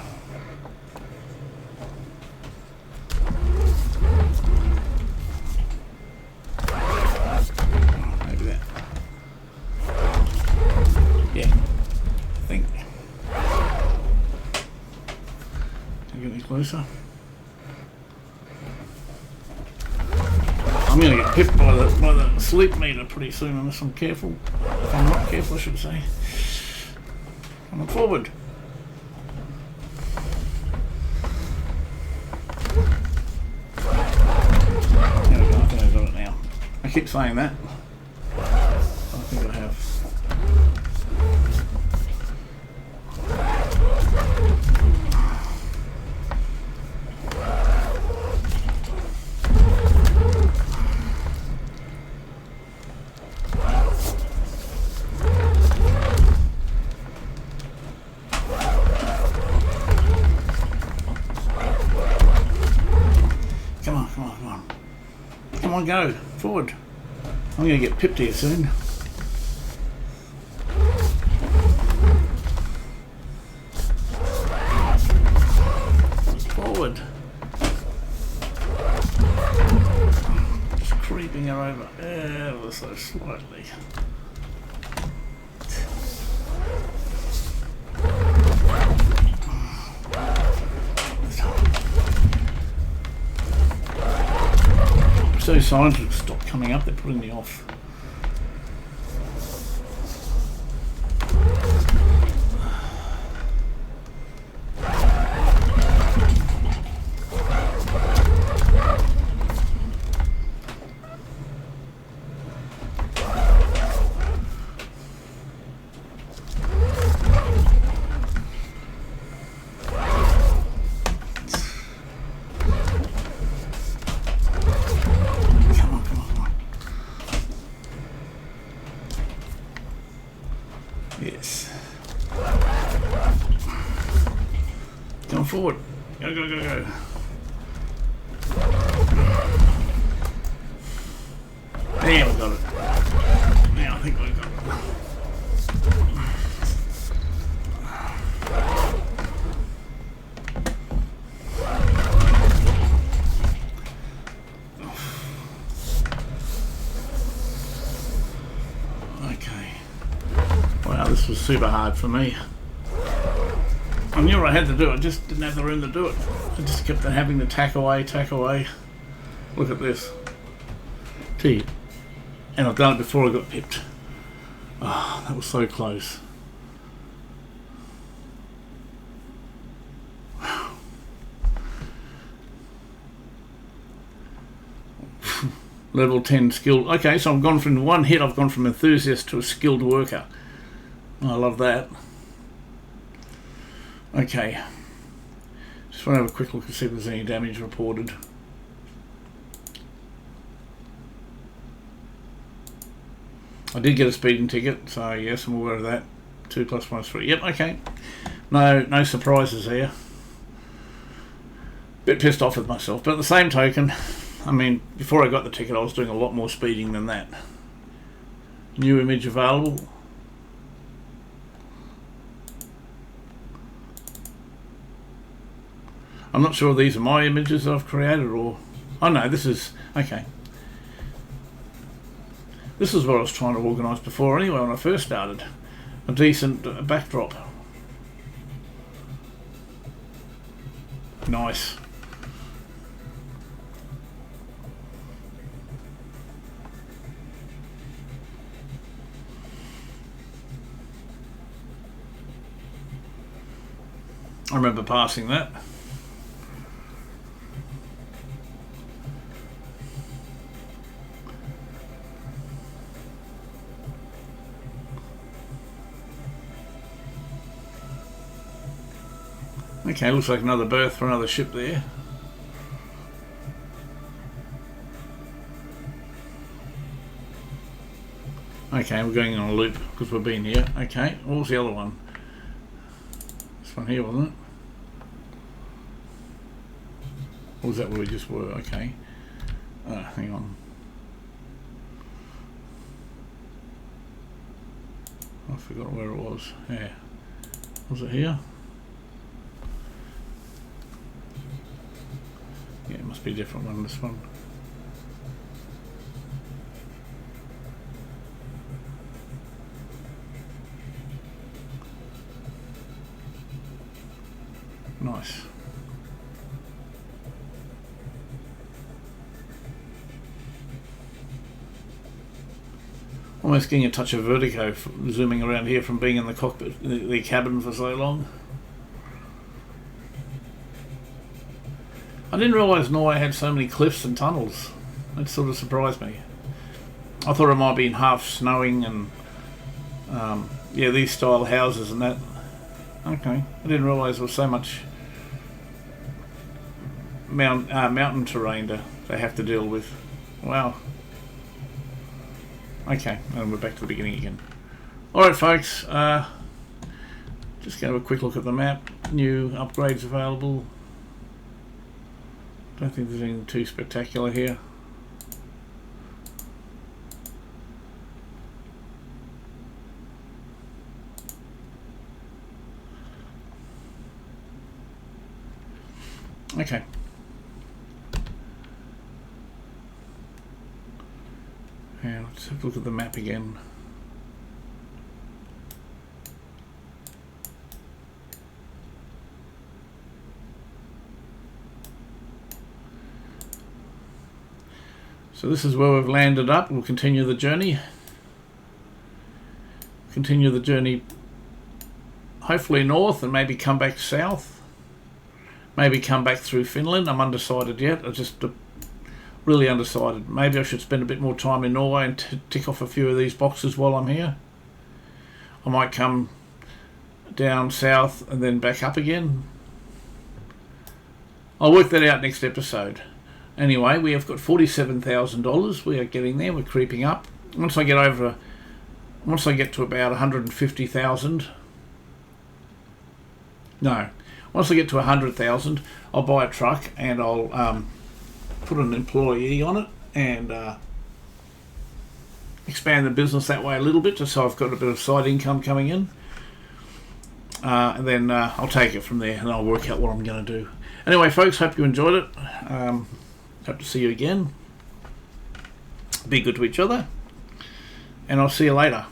Maybe that. Yeah, I think. Can I get any closer? I'm going to get pipped by the sleep meter pretty soon unless I'm careful. If I'm not careful, I should say. Come on forward. There we go, I think I've got it now. I keep saying that. I think I have. Come on, go forward. I'm going to get pipped here soon. Forward. Just creeping her over ever so slightly. So those signs will stop coming up, they're putting me off. Yes. Come forward. Go, go, go, go. There, we got it. Now I think we got it. was super hard for me. I knew what I had to do, I just didn't have the room to do it. I just kept having to tack away. Look at this. Gee. And I've done it before I got pipped. Oh, that was so close. Level 10 skilled. Okay, so I've gone from one hit, I've gone from enthusiast to a skilled worker. I love that. Okay. Just want to have a quick look and see if there's any damage reported. I did get a speeding ticket, so yes, I'm aware of that. 2 + 1 is 3. Yep, okay. No surprises there. Bit pissed off with myself, but at the same token, I mean, before I got the ticket I was doing a lot more speeding than that. New image available. I'm not sure if these are my images that I've created or... Oh no, this is... Okay. This is what I was trying to organise before anyway when I first started. A decent backdrop. Nice. I remember passing that. Okay, looks like another berth for another ship there. Okay, we're going on a loop because we've been here. Okay, what was the other one? This one here, wasn't it? Or was that where we just were? Okay. Hang on. I forgot where it was. Yeah. Was it here? Yeah, it must be a different one, this one. Nice. Almost getting a touch of vertigo zooming around here from being in the cockpit, the cabin for so long. I didn't realise Norway had so many cliffs and tunnels. That sort of surprised me. I thought it might be in half snowing and yeah, these style houses and that. Okay, I didn't realise there was so much mountain terrain they have to deal with. Wow. Okay, and we're back to the beginning again. Alright folks, just going to have a quick look at the map. New upgrades available. Don't think there's anything too spectacular here. Okay. Yeah, let's have a look at the map again. So this is where we've landed up. We'll continue the journey. Continue the journey hopefully north and maybe come back south. Maybe come back through Finland. I'm undecided yet. I'm just really undecided. Maybe I should spend a bit more time in Norway and tick off a few of these boxes while I'm here. I might come down south and then back up again. I'll work that out next episode. Anyway, we have got $47,000. We are getting there. We're creeping up. Once I get to about 150,000. No. Once I get to 100,000, I'll buy a truck and I'll put an employee on it and expand the business that way a little bit, just so I've got a bit of side income coming in. And then I'll take it from there and I'll work out what I'm going to do. Anyway, folks, hope you enjoyed it. Hope to see you again. Be good to each other. And I'll see you later.